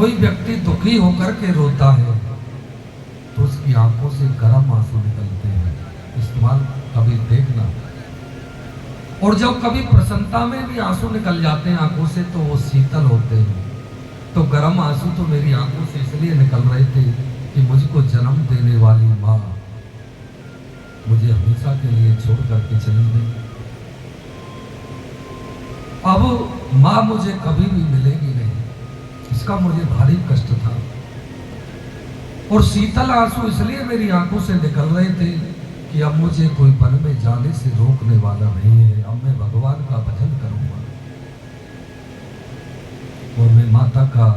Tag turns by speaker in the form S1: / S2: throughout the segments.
S1: कोई व्यक्ति दुखी होकर के रोता है तो उसकी आंखों से गर्म आंसू निकलते हैं, इस्तेमाल कभी देखना। और जब कभी प्रसन्नता में भी आंसू निकल जाते हैं आंखों से तो वो शीतल होते हैं। तो गर्म आंसू तो मेरी आंखों से इसलिए निकल रहे थे कि मुझको जन्म देने वाली माँ मुझे हमेशा के लिए छोड़ करके चली गई। अब माँ मुझे कभी भी मिलेगी नहीं, इसका मुझे भारी कष्ट था। और शीतल आंसू इसलिए मेरी आंखों से निकल रहे थे कि अब मुझे कोई वन में जाने से रोकने वाला नहीं है। अब मैं भगवान का भजन करूंगा। और मैं माता का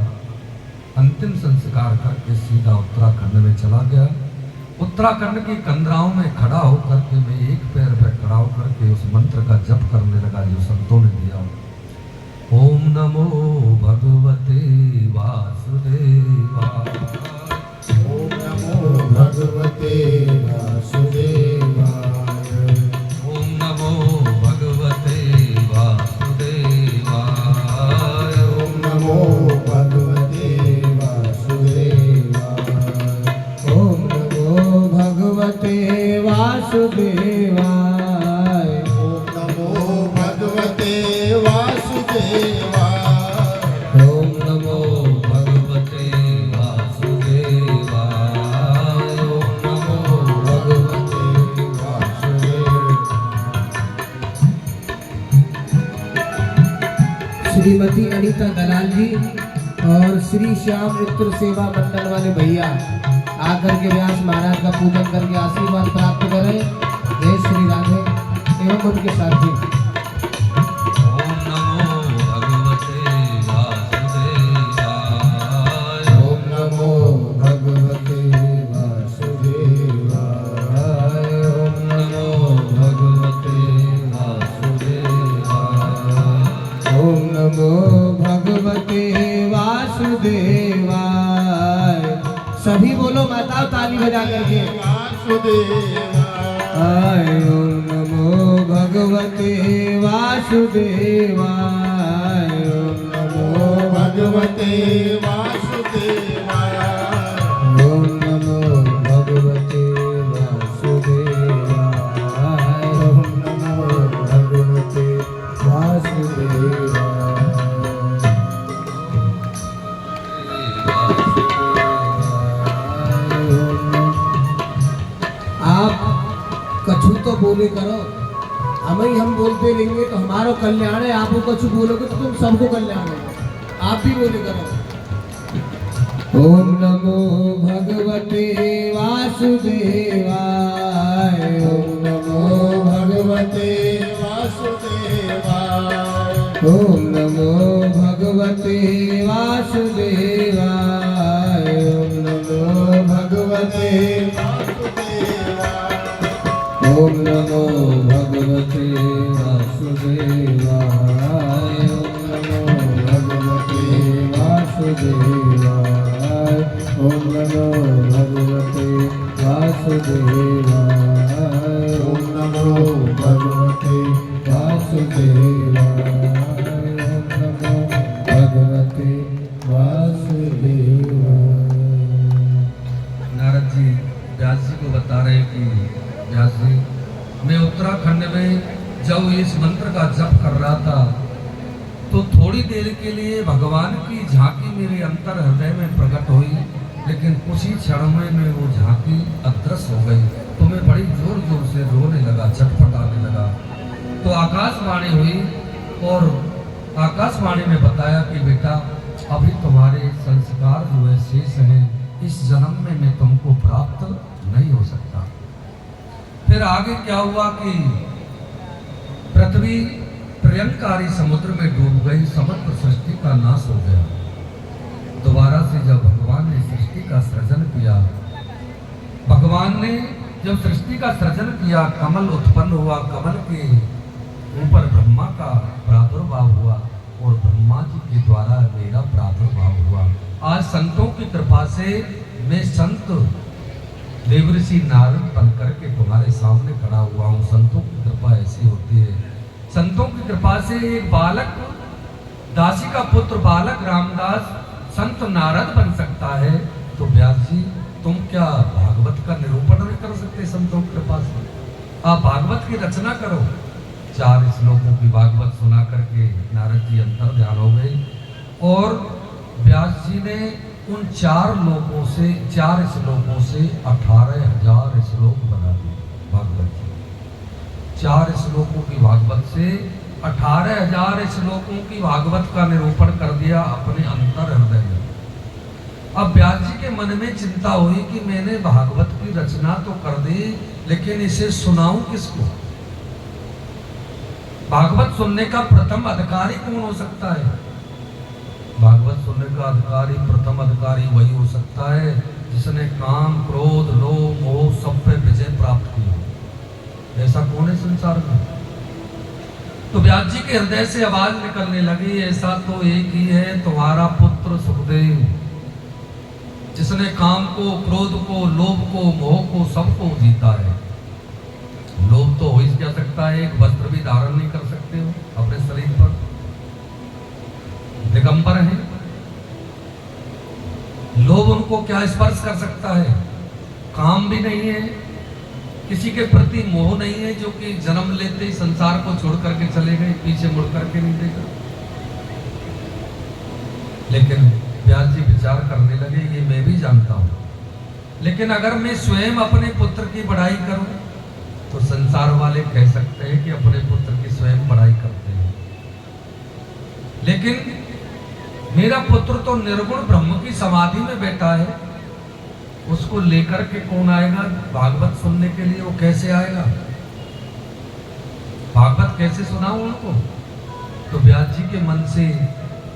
S1: अंतिम संस्कार करके सीधा उत्तराखंड में चला गया। उत्तराखंड की कंदराओं में खड़ा होकर के मैं एक पैर पर खड़ा होकर के उस मंत्र का जप करने लगा जो संतों ने दिया। ओम नमो भगवते वासुदेवाय।
S2: ओम नमो भगवते वासुदेवाय।
S1: ओम नमो भगवते वासुदेवाय।
S2: ओम नमो भगवते वासुदेवाय। ओम नमो भगवते वासुदेवाय। ओम नमो भगवते वासुदेवाय।
S1: ओम नमो भगवते वासुदेवाय। ओम नमो
S2: भगवते वासुदेवाय।
S3: श्रीमती अनीता दलाल जी और श्री श्याम मित्र सेवा मंडल वाले भैया आकर के व्यास महाराज का पूजन करके आशीर्वाद प्राप्त करें। जय श्री राधे एवं उनके साथी।
S1: ओम नमो भगवते वासुदेवाय।
S2: ओम नमो भगवते वासुदेवाय।
S1: ओम नमो भगवते वासुदेवाय।
S3: ओम नमो भगवते वासुदेवाय। सभी बोलो माता ताली बजा करके
S2: वासुदेवाय।
S3: ओम नमो भगवते वासुदेवाय। ओम
S2: नमो भगवते वासुदेवाय।
S3: ओम नमो भगवते वासुदेवाय।
S2: ओम नमो भगवते वासुदेवाय।
S3: आप कछु तो बोले करो, हम बोलते रहेंगे तो हमारा कल्याण है। आप कछु बोलोगे तो तुम सबको कल्याण है। आप भी बोले करो। ओम नमो भगवते वासुदेवाय।
S2: ओम नमो भगवते वासुदेवाय।
S3: ओम नमो भगवते वासुदेवाय। ओम नमो भगवते
S2: वासुदेवाय।
S3: ओम नमो भगवते वासुदेवाय। ओम नमो भगवते वासुदेवाय। ओम नमो भगवते वासुदेवाय।
S2: ओम नमो भगवते
S3: वासुदेवाय। ओम नमो भगवते वासुदेवाय।
S1: नारद जी व्यास जी को बता रहे कि व्यास जी मैं उत्तराखंड में जब इस मंत्र का जप कर रहा था तो थोड़ी देर के लिए भगवान की झांकी मेरे अंतर हृदय में प्रकट हुई, लेकिन कुछ ही क्षण में वो झांकी अदृश्य हो गई। तो मैं बड़ी जोर जोर से रोने लगा, छटपटाने लगा। तो आकाशवाणी हुई और आकाशवाणी में बताया कि बेटा अभी तुम्हारे संस्कार जो है शेष हैं, इस जन्म में मैं तुमको प्राप्त नहीं हो सकता। फिर आगे क्या हुआ कि पृथ्वी प्रलयंकारी समुद्र में डूब गई, समग्र सृष्टि का नाश हो गया। दोबारा से जब भगवान ने सृष्टि का सृजन किया, भगवान ने जब सृष्टि का सृजन किया, कमल उत्पन्न हुआ। कमल के ऊपर ब्रह्मा का प्रादुर्भाव हुआ और ब्रह्मा जी के द्वारा मेरा प्रादुर्भाव हुआ। आज संतों की कृपा से मैं संत देवऋषि नारद बनकर के तुम्हारे सामने खड़ा हुआ हूँ। संतों की कृपा ऐसी होती है। संतों की कृपा से एक बालक, दासी का पुत्र बालक रामदास संत तो नारद बन सकता है, तो व्यास जी तुम क्या भागवत का निरूपण नहीं कर सकते संतों के पास? आप भागवत की रचना करो। 4 श्लोकों की भागवत सुना करके नारद जी अंतर ध्यान हो गए और व्यास जी ने उन 4 श्लोकों से 18,000 श्लोक बना दिए भागवत जी। 4 श्लोकों की भागवत से 18,000 श्लोकों की भागवत का निरूपण कर दिया अपने अंतर हृदय में। अब व्यास जी के मन में चिंता हुई कि मैंने भागवत की रचना तो कर दी, लेकिन इसे सुनाऊं किसको? भागवत सुनने का प्रथम अधिकारी कौन हो सकता है? भागवत सुनने का अधिकारी, प्रथम अधिकारी वही हो सकता है जिसने काम, क्रोध, लोभ, मोह सब पे विजय प्राप्त की हो। ऐसा कौन है संसार में? तो व्यास जी के हृदय से आवाज निकलने लगी, ऐसा तो एक ही है, तुम्हारा पुत्र सुखदेव, जिसने काम को, क्रोध को, लोभ को, मोह को, सबको जीता है। लोभ तो हो ही क्या सकता है, एक वस्त्र भी धारण नहीं कर सकते हो अपने शरीर पर, दिगंबर है। लोभ उनको क्या स्पर्श कर सकता है? काम भी नहीं है, किसी के प्रति मोह नहीं है, जो कि जन्म लेते ही संसार को छोड़ करके चले गए, पीछे मुड़ करके नहीं देखा। लेकिन व्यास जी विचार करने लगे, ये मैं भी जानता हूं, लेकिन अगर मैं स्वयं अपने पुत्र की बड़ाई करूं तो संसार वाले कह सकते हैं कि अपने पुत्र की स्वयं बड़ाई करते हैं। लेकिन मेरा पुत्र तो निर्गुण ब्रह्म की समाधि में बैठा है, उसको लेकर के कौन आएगा भागवत सुनने के लिए? वो कैसे आएगा? भागवत कैसे सुनाऊं उनको? तो व्यास जी के मन से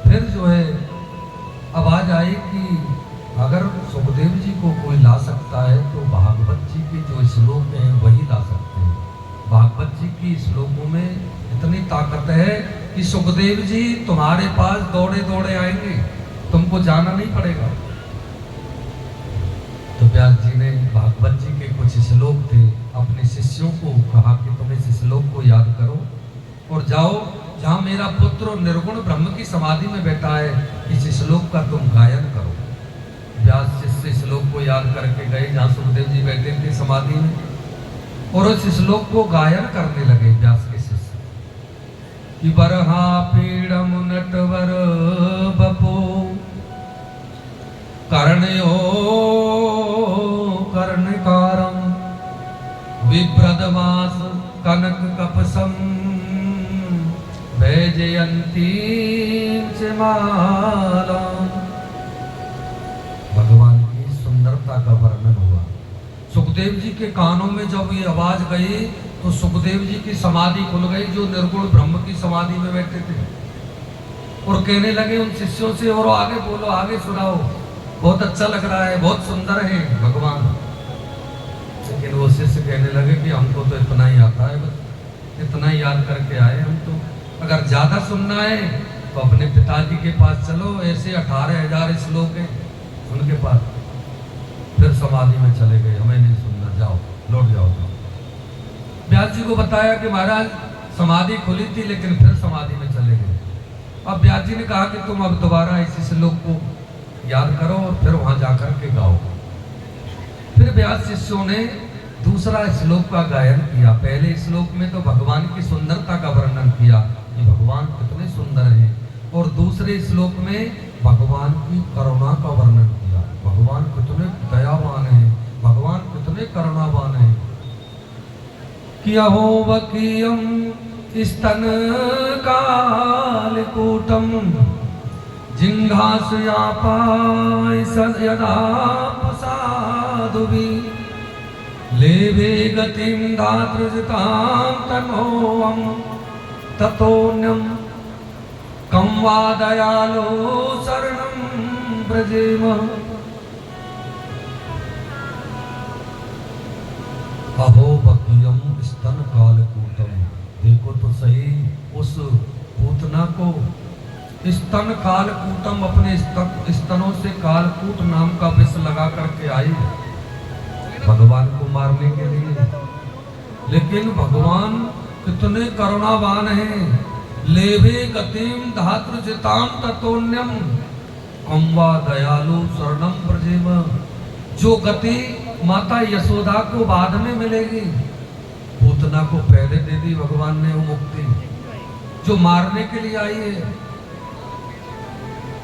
S1: फिर जो है आवाज आई कि अगर सुखदेव जी को कोई ला सकता है तो भागवत जी के जो श्लोक हैं वही ला सकते हैं। भागवत जी की श्लोकों में इतनी ताकत है कि सुखदेव जी तुम्हारे पास दौड़े दौड़े आएंगे, तुमको जाना नहीं पड़ेगा। तो व्यास जी ने भागवत जी के कुछ श्लोक थे, अपने शिष्यों को कहा कि तुम इस श्लोक को याद करो और जाओ जहां मेरा पुत्र निर्गुण ब्रह्म की समाधि में बैठा है, इस श्लोक का तुम गायन करो। व्यास शिष्य श्लोक को याद करके गए जहां सुखदेव जी बैठे थे समाधि में, और उस श्लोक को गायन करने लगे व्यास के शिष्य कि बरहा पीड़म नटवर बपो कर्णयो कर्णकारम विप्रदवास कनक कपसम वैजयंती च माला। भगवान की सुंदरता का वर्णन हुआ। सुखदेव जी के कानों में जब ये आवाज गई तो सुखदेव जी की समाधि खुल गई, जो निर्गुण ब्रह्म की समाधि में बैठे थे, और कहने लगे उन शिष्यों से, और आगे बोलो, आगे सुनाओ, बहुत अच्छा लग रहा है, बहुत सुंदर है भगवान। लेकिन वो शिष्य कहने लगे कि हमको तो इतना ही आता है, बस इतना ही याद करके आए हम तो। अगर ज्यादा सुनना है तो अपने पिताजी के पास चलो, ऐसे 18,000 श्लोक हैं उनके पास। फिर समाधि में चले गए, हमें नहीं सुनना, जाओ लौट जाओ। तो व्यास जी को बताया कि महाराज समाधि खुली थी, लेकिन फिर समाधि में चले गए। अब व्यास जी ने कहा कि तुम अब दोबारा इस श्लोक को याद करो और फिर वहां जाकर के गाओ। फिर व्यास शिष्यों ने दूसरा श्लोक का गायन किया। पहले श्लोक में तो भगवान की सुंदरता का वर्णन किया कि भगवान कितने सुंदर हैं, और दूसरे श्लोक में भगवान की करुणा का वर्णन किया, भगवान कितने दयावान हैं, भगवान कितने करुणावान हैं। कि अहो वकीयम स्तन कालकूटम जिंघासयापाय सदा साधुभि लेवे गतिम धातृजतां तनोऽहं ततोऽन्यं कं वा दयालो शरणं व्रजेम। अहो वकीयम स्तन कालकूटम, देखो तो सही उस पूतना को, स्तन कालकूटम, अपने स्तनों से कालकूट नाम का विष लगा करके आई भगवान को मारने के लिए। लेकिन भगवान कितने करुणावान हैं। लेवे गतिम धातृजिताम ततोन्यम, कम्वा दयालु शरणम प्रजेम। जो गति माता यशोदा को बाद में मिलेगी, पूतना को पहले दे दी भगवान ने वो मुक्ति, जो मारने के लिए आई है।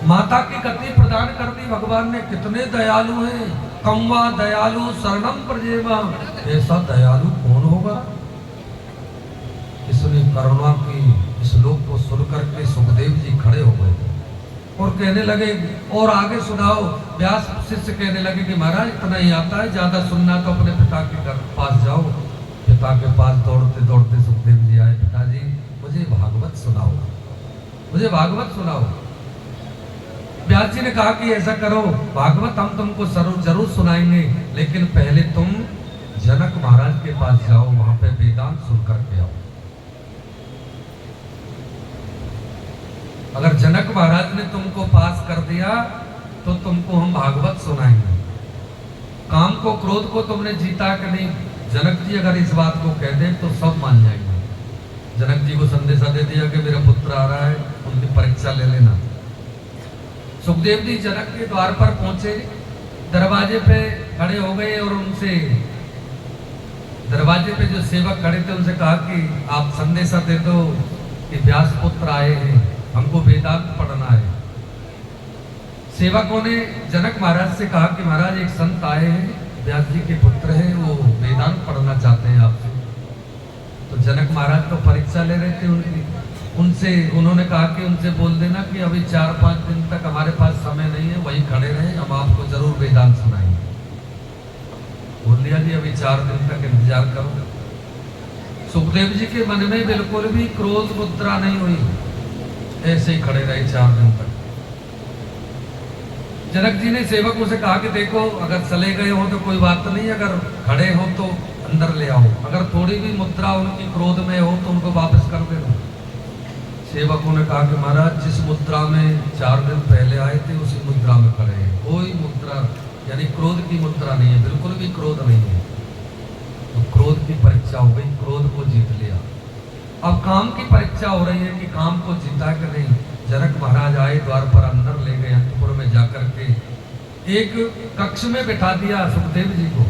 S1: माता की गति प्रदान कर दी भगवान ने। कितने दयालु हैं। कम्वा दयालु शरणम प्रजेमा। ऐसा दयालु कौन होगा? इसने करुणा की श्लोक को सुनकर के सुखदेव जी खड़े हो गए और कहने लगे, और आगे सुनाओ। व्यास शिष्य कहने लगे कि महाराज इतना ही आता है, ज्यादा सुनना तो अपने पिता के घर पास जाओ। पिता के पास दौड़ते दौड़ते सुखदेव जी आए। पिताजी मुझे भागवत सुनाओ, मुझे भागवत सुनाओ। व्यास जी ने कहा कि ऐसा करो, भागवत हम तुमको जरूर सुनाएंगे, लेकिन पहले तुम जनक महाराज के पास जाओ, वहां पे वेदांत सुन करके आओ। अगर जनक महाराज ने तुमको पास कर दिया तो तुमको हम भागवत सुनाएंगे। काम को क्रोध को तुमने जीता कि नहीं? जनक जी अगर इस बात को कह दे तो सब मान जाएंगे। जनक जी को संदेशा दे दिया कि मेरा पुत्र आ रहा है, उनकी परीक्षा ले लेना। सुखदेव जी जनक के द्वार पर पहुंचे, दरवाजे पे खड़े हो गए और उनसे दरवाजे पे जो सेवक खड़े थे उनसे कहा कि आप संदेशा दे दो कि व्यास पुत्र आए हैं, हमको वेदांत पढ़ना है। सेवकों ने जनक महाराज से कहा कि महाराज एक संत आए हैं, व्यास जी के पुत्र हैं, वो वेदांत पढ़ना चाहते हैं आपसे। तो जनक महाराज तो परीक्षा ले रहे थे उनकी। उन्होंने कहा कि उनसे बोल देना कि अभी 4-5 दिन तक हमारे पास समय नहीं है, वहीं खड़े रहे, हम आपको जरूर वेदांत सुनाएंगे। बोल दिया जी अभी 4 दिन तक इंतजार करो। सुखदेव जी के मन में बिल्कुल भी क्रोध मुद्रा नहीं हुई, ऐसे ही खड़े रहे 4 दिन तक। जनक जी ने सेवकों से कहा कि देखो अगर चले गए हो तो कोई बात नहीं, अगर खड़े हो तो अंदर ले आओ, अगर थोड़ी भी मुद्रा उनकी क्रोध में हो तो उनको वापस कर देना। सेवकों ने कहा कि महाराज जिस मुद्रा में 4 दिन पहले आए थे उसी मुद्रा में खड़े हैं, कोई मुद्रा यानी क्रोध की मुद्रा नहीं है, बिल्कुल भी क्रोध नहीं है। तो क्रोध की परीक्षा हो गई, क्रोध को जीत लिया। अब काम की परीक्षा हो रही है कि काम को जीता कि नहीं। जनक महाराज आए, द्वार पर अंदर ले गए, अंतपुर में जाकर के एक कक्ष में बिठा दिया सुखदेव जी को।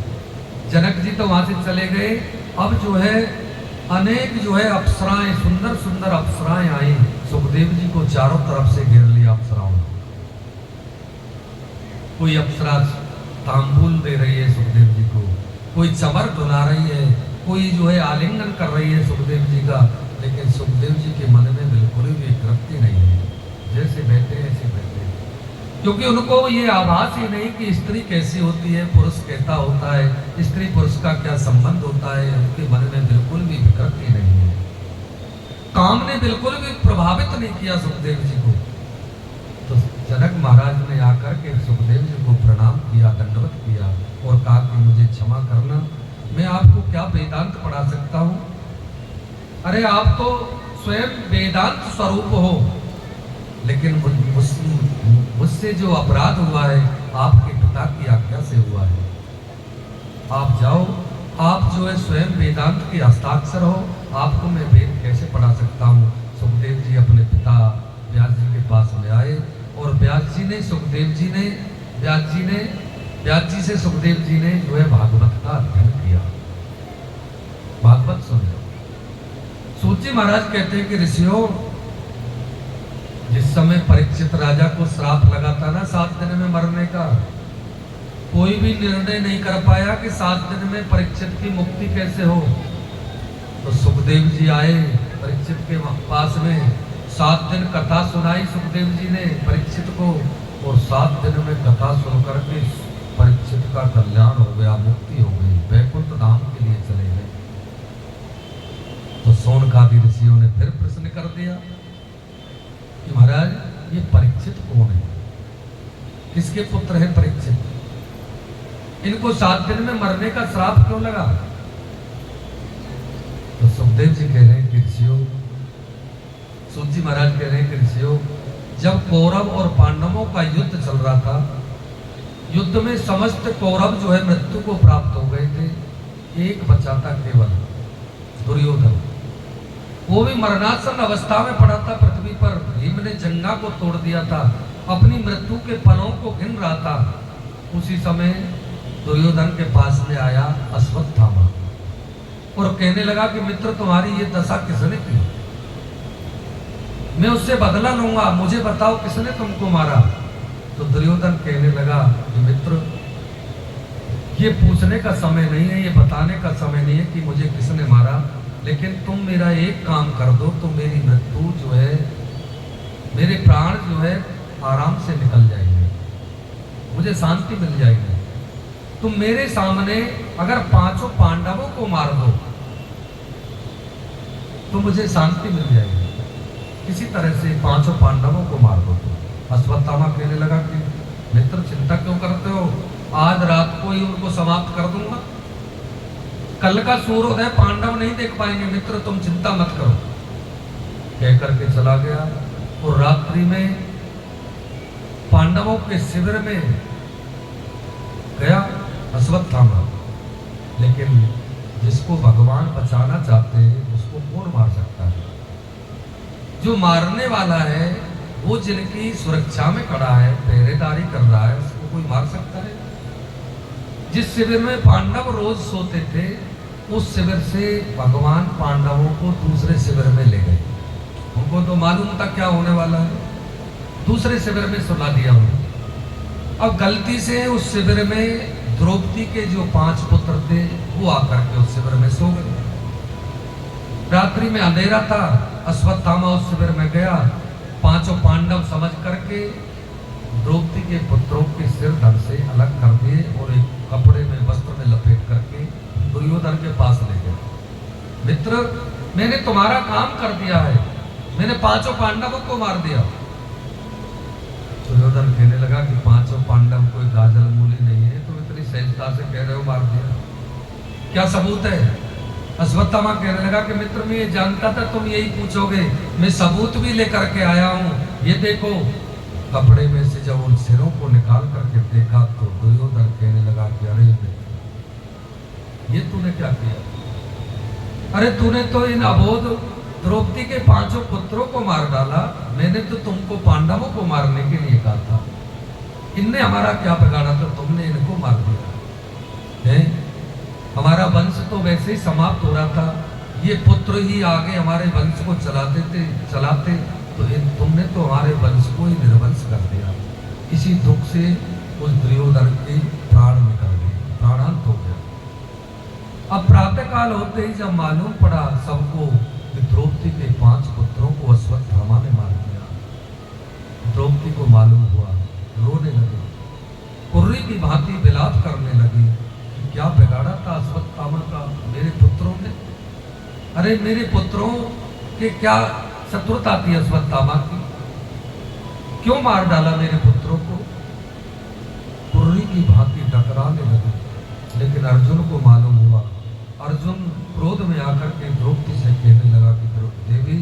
S1: जनक जी तो वहां से चले गए। अब जो है अनेक जो है अप्सराएं, सुंदर सुंदर अप्सराएं आई, सुखदेव जी को चारों तरफ से घेर लिया अप्सराओं ने। कोई अप्सरा तांबूल दे रही है सुखदेव जी को, कोई चमर डुला रही है, कोई जो है आलिंगन कर रही है सुखदेव जी का। लेकिन सुखदेव जी के मन में बिल्कुल भी कृत्य नहीं है, जैसे बैठे ऐसे बैठे, क्योंकि उनको ये आभास ही नहीं कि स्त्री कैसी होती है, पुरुष कैसा होता है, स्त्री पुरुष का क्या संबंध होता है। उनके मन में बिल्कुल भी विकृति नहीं है। काम ने बिल्कुल भी प्रभावित नहीं किया सुखदेव जी को। तो जनक महाराज ने आकर के सुखदेव जी को प्रणाम किया, दंडवत किया और कहा कि मुझे क्षमा करना, मैं आपको क्या वेदांत पढ़ा सकता हूँ? अरे आप तो स्वयं वेदांत स्वरूप हो, लेकिन मुझसे जो अपराध हुआ है आपके पिता की आज्ञा से हुआ है। आप जाओ, आप जो है स्वयं वेदांत के हस्ताक्षर हो, आपको मैं वेद कैसे पढ़ा सकता हूँ? सुखदेव जी अपने पिता व्यास जी के पास में आए और व्यास जी से सुखदेव जी ने जो है भागवत का अध्ययन किया। भागवत सुन लो। सूत जी महाराज कहते हैं कि ऋषियों, जिस समय परीक्षित राजा को श्राप लगा था ना 7 दिन में मरने का, कोई भी निर्णय नहीं कर पाया कि 7 दिन में परीक्षित की मुक्ति कैसे हो। तो सुखदेव जी आए परीक्षित के पास में, 7 दिन कथा सुनाई सुखदेव जी ने परीक्षित को, और 7 दिन में कथा सुन करके परीक्षित का कल्याण हो गया, मुक्ति हो गई, वैकुंठ धाम के लिए चले गए। तो सोनकादि ऋषियों ने फिर प्रश्न कर दिया कि महाराज ये परीक्षित कौन है, किसके पुत्र है परीक्षित, इनको 7 दिन में मरने का श्राप क्यों लगा? तो सुखदेव जी कह रहे हैं कि ऋषियों, सूत जी महाराज कह रहे हैं कि ऋषियों, जब कौरव और पांडवों का युद्ध चल रहा था, युद्ध में समस्त कौरव जो है मृत्यु को प्राप्त हो गए थे, एक बचा था केवल दुर्योधन। वो भी मरणासन अवस्था में पड़ा था पृथ्वी पर। भीम ने जंगा को तोड़ दिया था अपनी मृत्यु के पलों को गिन रहा था, उसी समय दुर्योधन के पास में आया अश्वत्थामा और कहने लगा कि मित्र तुम्हारी ये दशा किसने की? मैं उससे बदला लूंगा, मुझे बताओ किसने तुमको मारा? तो दुर्योधन कहने लगा कि मित्र ये पूछने का समय नहीं है, ये बताने का समय नहीं है कि मुझे किसने मारा, लेकिन तुम मेरा एक काम कर दो तो मेरी मृत्यु जो है, मेरे प्राण जो है आराम से निकल जाएंगे, मुझे शांति मिल जाएगी। तुम मेरे सामने अगर 5 पांडवों को मार दो तो मुझे शांति मिल जाएगी। किसी तरह से 5 पांडवों को मार दो। अश्वत्थामा कहने लगा कि मित्र चिंता क्यों करते हो, आज रात को ही उनको समाप्त कर दूंगा, कल का सूर्योदय पांडव नहीं देख पाएंगे, मित्र तुम चिंता मत करो। कह करके चला गया और रात्रि में पांडवों के शिविर में गया अश्वत्थामा। लेकिन जिसको भगवान बचाना चाहते हैं उसको कौन मार सकता है? जो मारने वाला है वो जिनकी सुरक्षा में खड़ा है, पहरेदारी कर रहा है, उसको कोई मार सकता है? जिस शिविर में पांडव रोज सोते थे उस शिविर से भगवान पांडवों को दूसरे शिविर में ले गए। उनको तो मालूम था क्या होने वाला है, दूसरे शिविर में सुला दिया उन्हें। अब गलती से उस शिविर में द्रौपदी के जो 5 पुत्र थे वो आकर के उस शिविर में सो गए। रात्रि में अंधेरा था, अश्वत्थामा उस शिविर में गया, 5 पांडव समझ करके द्रौपदी के पुत्रों के सिर धड़ से अलग कर दिए और एक कपड़े में वस्त्र में लपेट करके दुर्योधन के पास ले गए। मित्र मैंने तुम्हारा काम कर दिया है, मैंने 5 पांडवों को मार दिया। दुर्योधन कहने लगा कि 5 पांडव कोई गाजल मूली नहीं है, तुम इतनी सहजता से कह रहे हो मार दिया, क्या सबूत है? अश्वत्थामा कहने लगा कि मित्र मैं ये जानता था तुम यही पूछोगे, मैं सबूत भी लेकर के आया हूं, ये देखो। कपड़े में से जब उन सिरों को निकाल करके देखा तो दुर्योधन कहने लगा कि अरे मित्र ये तूने क्या किया? अरे तूने तो इन अबोध द्रौपदी के 5 पुत्रों को मार डाला, मैंने तो तुमको पांडवों को मारने के लिए कहा था, इनने हमारा क्या बिगाड़ा था, तुमने इनको मार दिया है? हमारा वंश तो वैसे ही समाप्त हो रहा था, ये पुत्र ही आगे हमारे वंश को चलाते तो तुमने तो हमारे वंश को ही निर्वंश कर दिया। इसी दुख से उस दुर्योधन के प्राण निकल गए, प्राणांत हो गया। अब प्रातः काल होते ही जब मालूम पड़ा सबको कि द्रौपदी के 5 पुत्रों को अश्वत्थामा ने मार दिया, द्रौपदी को मालूम हुआ, रोने लगी, कुर्री की भांति विलाप करने लगी, क्या बिगाड़ा था अश्वत्थामा का मेरे पुत्रों ने? अरे मेरे पुत्रों के क्या शत्रुता थी अश्वत्थामा की, क्यों मार डाला मेरे पुत्रों को? कुर्री की भांति टकराने लगे। लेकिन अर्जुन को मालूम हुआ, अर्जुन क्रोध में आकर के द्रौपदी से कहने लगा कि देवी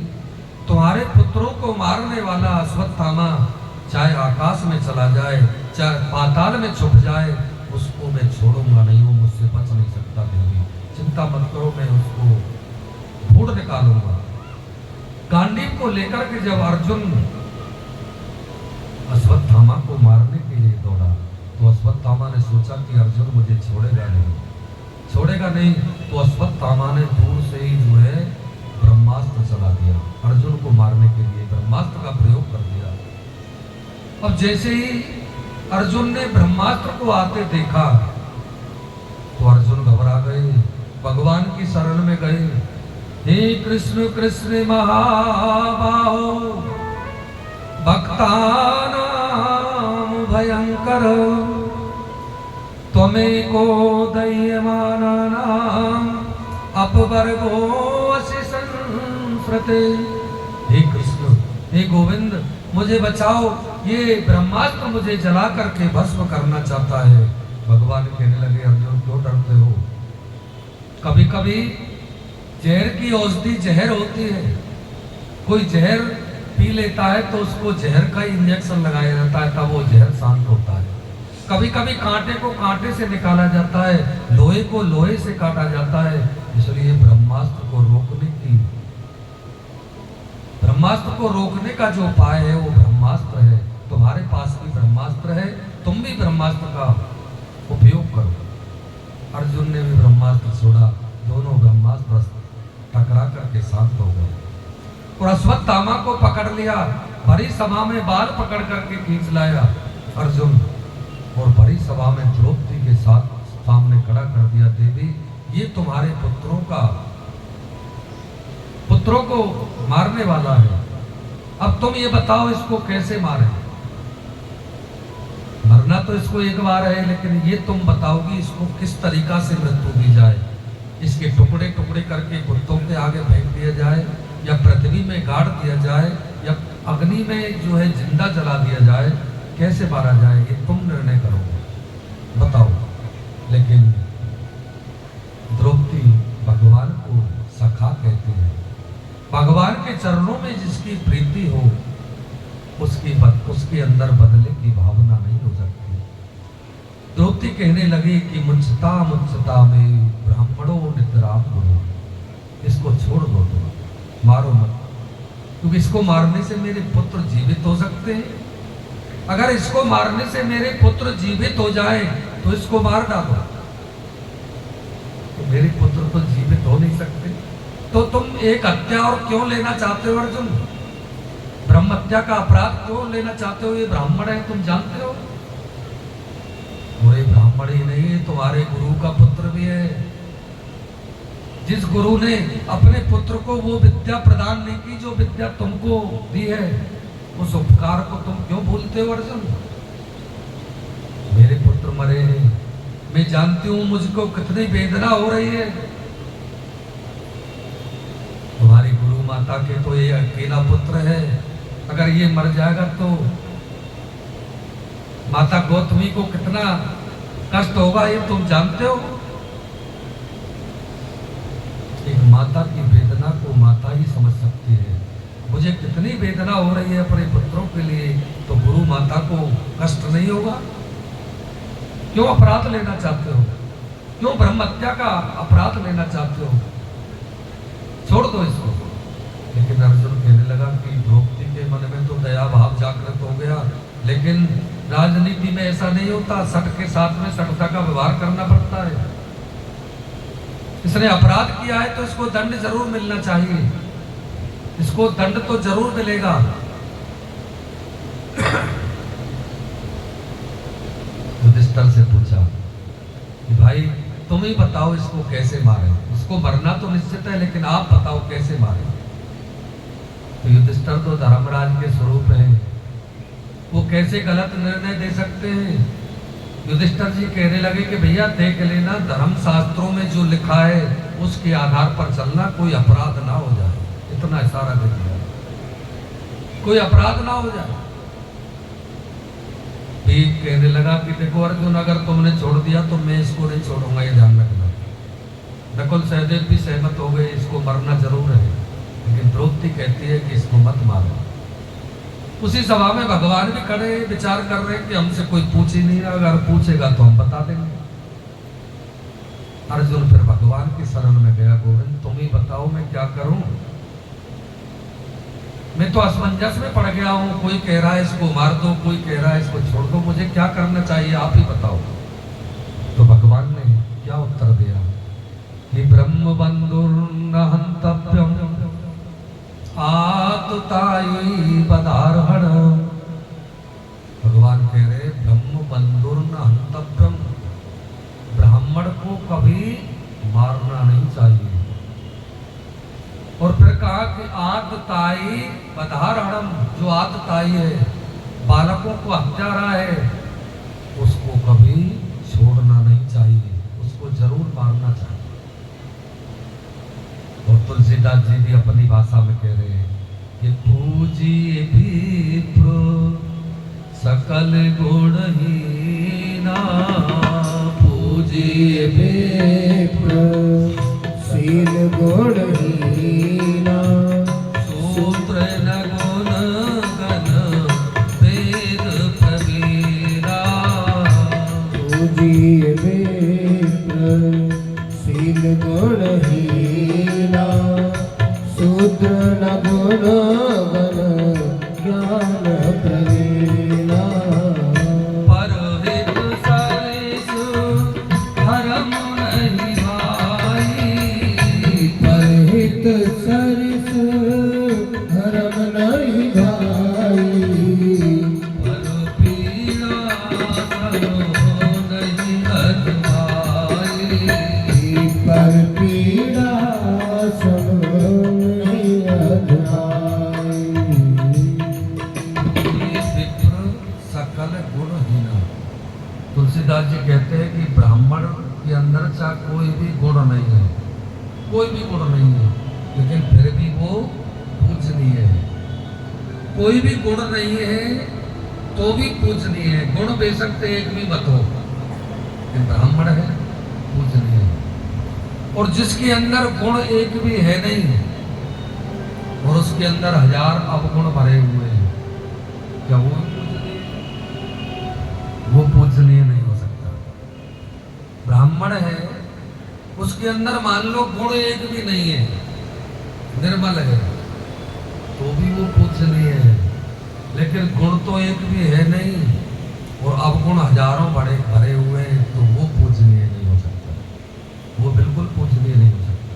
S1: तुम्हारे पुत्रों को मारने वाला अश्वत्थामा चाहे आकाश में चला जाए, चाहे पाताल में छुप जाए, उसको मैं छोड़ूंगा नहीं, वो मुझसे बच नहीं सकता। देवी चिंता मत करो, मैं उसको ढूंढ निकालूंगा। गांडीव को लेकर के जब अर्जुन अश्वत्थामा को मारने के लिए दौड़ा तो अश्वत्थामा ने सोचा कि अर्जुन मुझे छोड़ेगा नहीं, तो अश्वत्थामा ने दूर से ही जो है ब्रह्मास्त्र चला दिया, अर्जुन को मारने के लिए ब्रह्मास्त्र का प्रयोग कर दिया। अब जैसे ही अर्जुन ने ब्रह्मास्त्र को आते देखा तो अर्जुन घबरा गए, भगवान की शरण में गए। हे कृष्ण कृष्ण महाबाहो भक्तानां भयंकर त्वमेको दह्यमानानां अपवर्गोऽसि संस्मृते। हे कृष्ण, हे गोविंद, मुझे बचाओ, ये ब्रह्मास्त्र मुझे जला करके भस्म करना चाहता है। भगवान कहने लगे अर्जुन क्यों डरते हो? कभी कभी जहर की औषधि जहर होती है, कोई जहर पी लेता है तो उसको जहर का इंजेक्शन लगाया जाता है, तब वो जहर शांत होता है। कभी कभी कांटे को कांटे से निकाला जाता है, लोहे को लोहे से काटा जाता है। इसलिए ब्रह्मास्त्र को रोकने का जो उपाय है वो ब्रह्मास्त्र है। तुम्हारे पास भी ब्रह्मास्त्र है, तुम भी ब्रह्मास्त्र का उपयोग करो। अर्जुन ने भी ब्रह्मास्त्र छोड़ा, दोनों ब्रह्मास्त्र टकरा करके शांत हो गए और अश्वत्थामा को पकड़ लिया। बड़ी सभा में बाल पकड़ करके खींच लाया अर्जुन और बड़ी सभा में द्रौपदी के साथ सामने खड़ा कर दिया। देवी, ये तुम्हारे पुत्रों को मारने वाला है, अब तुम ये बताओ इसको कैसे मारे। मरना तो इसको एक बार है, लेकिन ये तुम बताओगी इसको किस तरीका से मृत्यु दी जाए। इसके टुकड़े टुकड़े करके कुत्तों के आगे फेंक दिया जाए, या पृथ्वी में गाड़ दिया जाए, या अग्नि में जो है जिंदा जला दिया जाए, कैसे मारा जाए, ये तुम निर्णय करोगे, बताओ। लेकिन द्रौपदी भगवान को सखा कहती है। भगवान के चरणों में जिसकी प्रीति हो उसके अंदर बदले की भावना नहीं हो सकती। द्रौपदी कहने लगी कि मुंचता मुंचता में ब्राह्मणों नितराम गुरु, इसको छोड़ दो, तुम मारो मत, क्योंकि इसको मारने से मेरे पुत्र जीवित हो सकते हैं। अगर इसको मारने से मेरे पुत्र जीवित हो जाए तो इसको मार डालो, तो मेरे पुत्र तो जीवित हो नहीं सकते। तो तुम एक हत्या और क्यों लेना चाहते हो अर्जुन? ब्रह्म हत्या का अपराध क्यों लेना चाहते हो? ये ब्राह्मण है, तुम जानते हो। और ये ब्राह्मण ही नहीं है, तुम्हारे गुरु का पुत्र भी है। जिस गुरु ने अपने पुत्र को वो विद्या प्रदान नहीं की जो विद्या तुमको दी है, उस उपकार को तुम क्यों भूलते हो अर्जुन? मेरे पुत्र मरे हैं, मैं जानती हूं मुझको कितनी वेदना हो रही है। तुम्हारी गुरु माता के तो ये अकेला पुत्र है, अगर ये मर जाएगा तो माता गौतमी को कितना कष्ट होगा, ये तुम जानते हो। एक माता की वेदना को माता ही समझ सकती है। मुझे कितनी वेदना हो रही है अपने पुत्रों के लिए, तो गुरु माता को कष्ट नहीं होगा? क्यों अपराध लेना चाहते हो? क्यों ब्रह्म हत्या का अपराध लेना चाहते हो? छोड़ दो इसको। लेकिन अर्जुन कहने लगा कि द्रौपदी के मन में तो दया भाव जागृत हो गया, लेकिन राजनीति में ऐसा नहीं होता, सट के साथ में सटता का व्यवहार करना पड़ता है। इसने अपराध किया है तो इसको दंड जरूर मिलना चाहिए, इसको दंड तो जरूर मिलेगा। युधिष्ठिर से पूछा कि भाई तुम ही बताओ इसको कैसे मारे। इसको मरना तो निश्चित है, लेकिन आप बताओ कैसे मारे। तो युधिष्ठिर तो धर्मराज के स्वरूप हैं, वो कैसे गलत निर्णय दे सकते हैं। युधिष्ठिर जी कहने लगे कि भैया देख लेना, धर्म शास्त्रों में जो लिखा है उसके आधार पर चलना, कोई अपराध ना हो जाए। इतना इशारा दे दिया, कोई अपराध ना हो जाए। भीम कहने लगा कि देखो अर्जुन, अगर तुमने छोड़ दिया तो मैं इसको नहीं छोड़ूंगा, ये ध्यान रखना। नकुल सहदेव भी सहमत हो गए, इसको मरना जरूर है, लेकिन द्रौपदी कहती है कि इसको मत मारो। उसी सभा में भगवान भी खड़े विचार कर रहे हैं कि हमसे कोई पूछ ही नहीं रहा, अगर पूछेगा तो हम बता देंगे। अर्जुन फिर भगवान की शरण में गया, गोविंद तुम ही बताओ मैं क्या करूं, मैं तो असमंजस में पड़ गया हूं। कोई कह रहा है इसको मार दो, कोई कह रहा है इसको छोड़ दो, मुझे क्या करना चाहिए, आप ही बताओ। तो भगवान ने क्या उत्तर दिया कि ब्रह्म बंधुर्न हंतव्यम आततायी बदारहण। भगवान कह रहे ब्रह्म बंधुर्न हंतव्यम, ब्राह्मण को कभी मारना नहीं चाहिए। और फिर कहा कि आततायी बदारहणम, जो आततायी है, बालकों को हत्यारा है, उसको कभी छोड़ना नहीं चाहिए, उसको जरूर मारना चाहिए। और तुलसीदास जी भी अपनी भाषा में कह रहे हैं कि पूजिए विप्र सकल गुणहीना,
S3: पूजिए विप्र शील गुणहीना,
S1: सूत्र न गुण गण वेद प्रवीरा।
S3: पूजिए विप्र शील गुणहीना, शूद्र न गुण गण ज्ञान प्रवीरा।
S1: हीना। तुलसीदास जी कहते हैं कि ब्राह्मण के अंदर चाहे कोई भी गुण नहीं है, कोई भी गुण नहीं है, लेकिन फिर भी वो पूजनीय है। कोई भी गुण नहीं है तो भी पूजनीय है। गुण बेशक से एक भी मत हो, लेकिन ब्राह्मण है, पूजनीय है। और जिसके अंदर गुण एक भी है नहीं और उसके अंदर 1000 अवगुण भरे हुए हैं, क्या वो पूजनीय? वो पूजनीय नहीं हो सकता। ब्राह्मण है, उसके अंदर मान लो गुण एक भी नहीं है, निर्मल है, तो भी वो पूजनीय है। लेकिन गुण तो एक भी है नहीं और अवगुण हजारों बड़े भरे हुए हैं, तो वो पूजनीय नहीं हो सकता। वो बिल्कुल पूजनीय नहीं हो सकता।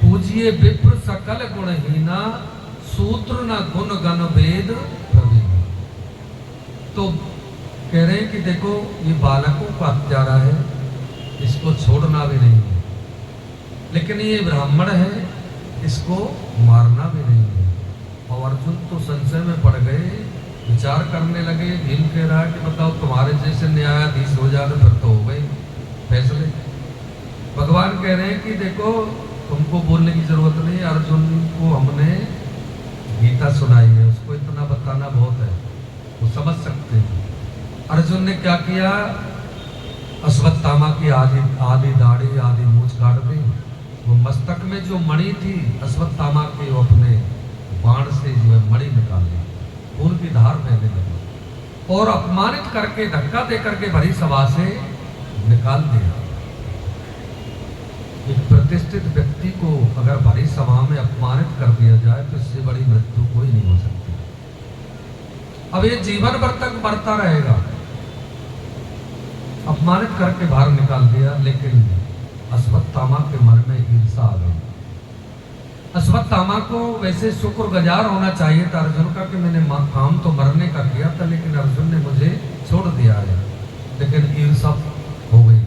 S1: पूजिए विप्र सकल गुणहीना, सूत्र न गुण गण वेद प्रवीण। तो कह रहे हैं कि देखो ये बालकों का हत्यारा है, इसको छोड़ना भी नहीं है, लेकिन ये ब्राह्मण है, इसको मारना भी नहीं है। और अर्जुन तो संशय में पड़ गए, विचार करने लगे। भीम कह रहा है कि बताओ तुम्हारे जैसे न्यायाधीश हो जाए फिर तो हो गई फैसले। भगवान कह रहे हैं कि देखो तुमको बोलने की जरूरत नहीं, अर्जुन को हमने गीता सुनाई है, उसको इतना बताना बहुत है, वो समझ सकते हैं। अर्जुन ने क्या किया, अश्वत्थामा की आधी दाढ़ी आधी मूंछ काट दी। वो मस्तक में जो मणि थी अश्वत्थामा के, वो अपने बाण से जो है मणि निकाल ली, खून की धार बहने लगी और अपमानित करके धक्का दे करके भरी सभा से निकाल दिया। एक प्रतिष्ठित व्यक्ति को अगर भरी सभा में अपमानित कर दिया जाए तो इससे बड़ी मृत्यु कोई नहीं हो सकती। अब ये जीवन भर तक बढ़ता रहेगा। अपमानित करके बाहर निकाल दिया, लेकिन अश्वत्थामा के मन में ईर्षा आ गई। अश्वत्थामा को वैसे शुक्रगुजार होना चाहिए था अर्जुन का कि मैंने काम तो मरने का किया था, लेकिन अर्जुन ने मुझे छोड़ दिया है। लेकिन ईर्षा हो गई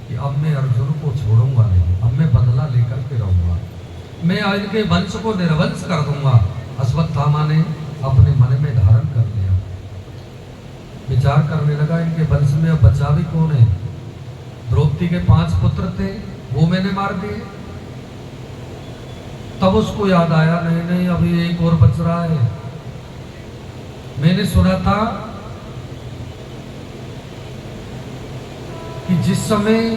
S1: कि अब मैं अर्जुन को छोड़ूंगा नहीं, अब मैं बदला लेकर के रहूंगा, मैं इनके वंश को निर्वंश कर दूंगा। अश्वत्थामा ने अपने मन में धारण कर लिया, विचार करने लगा इनके वंश में अब बचा भी कौन है। द्रौपदी के 5 पुत्र थे, वो मैंने मार दिए। तब उसको याद आया, नहीं नहीं अभी एक और बच रहा है। मैंने सुना था कि जिस समय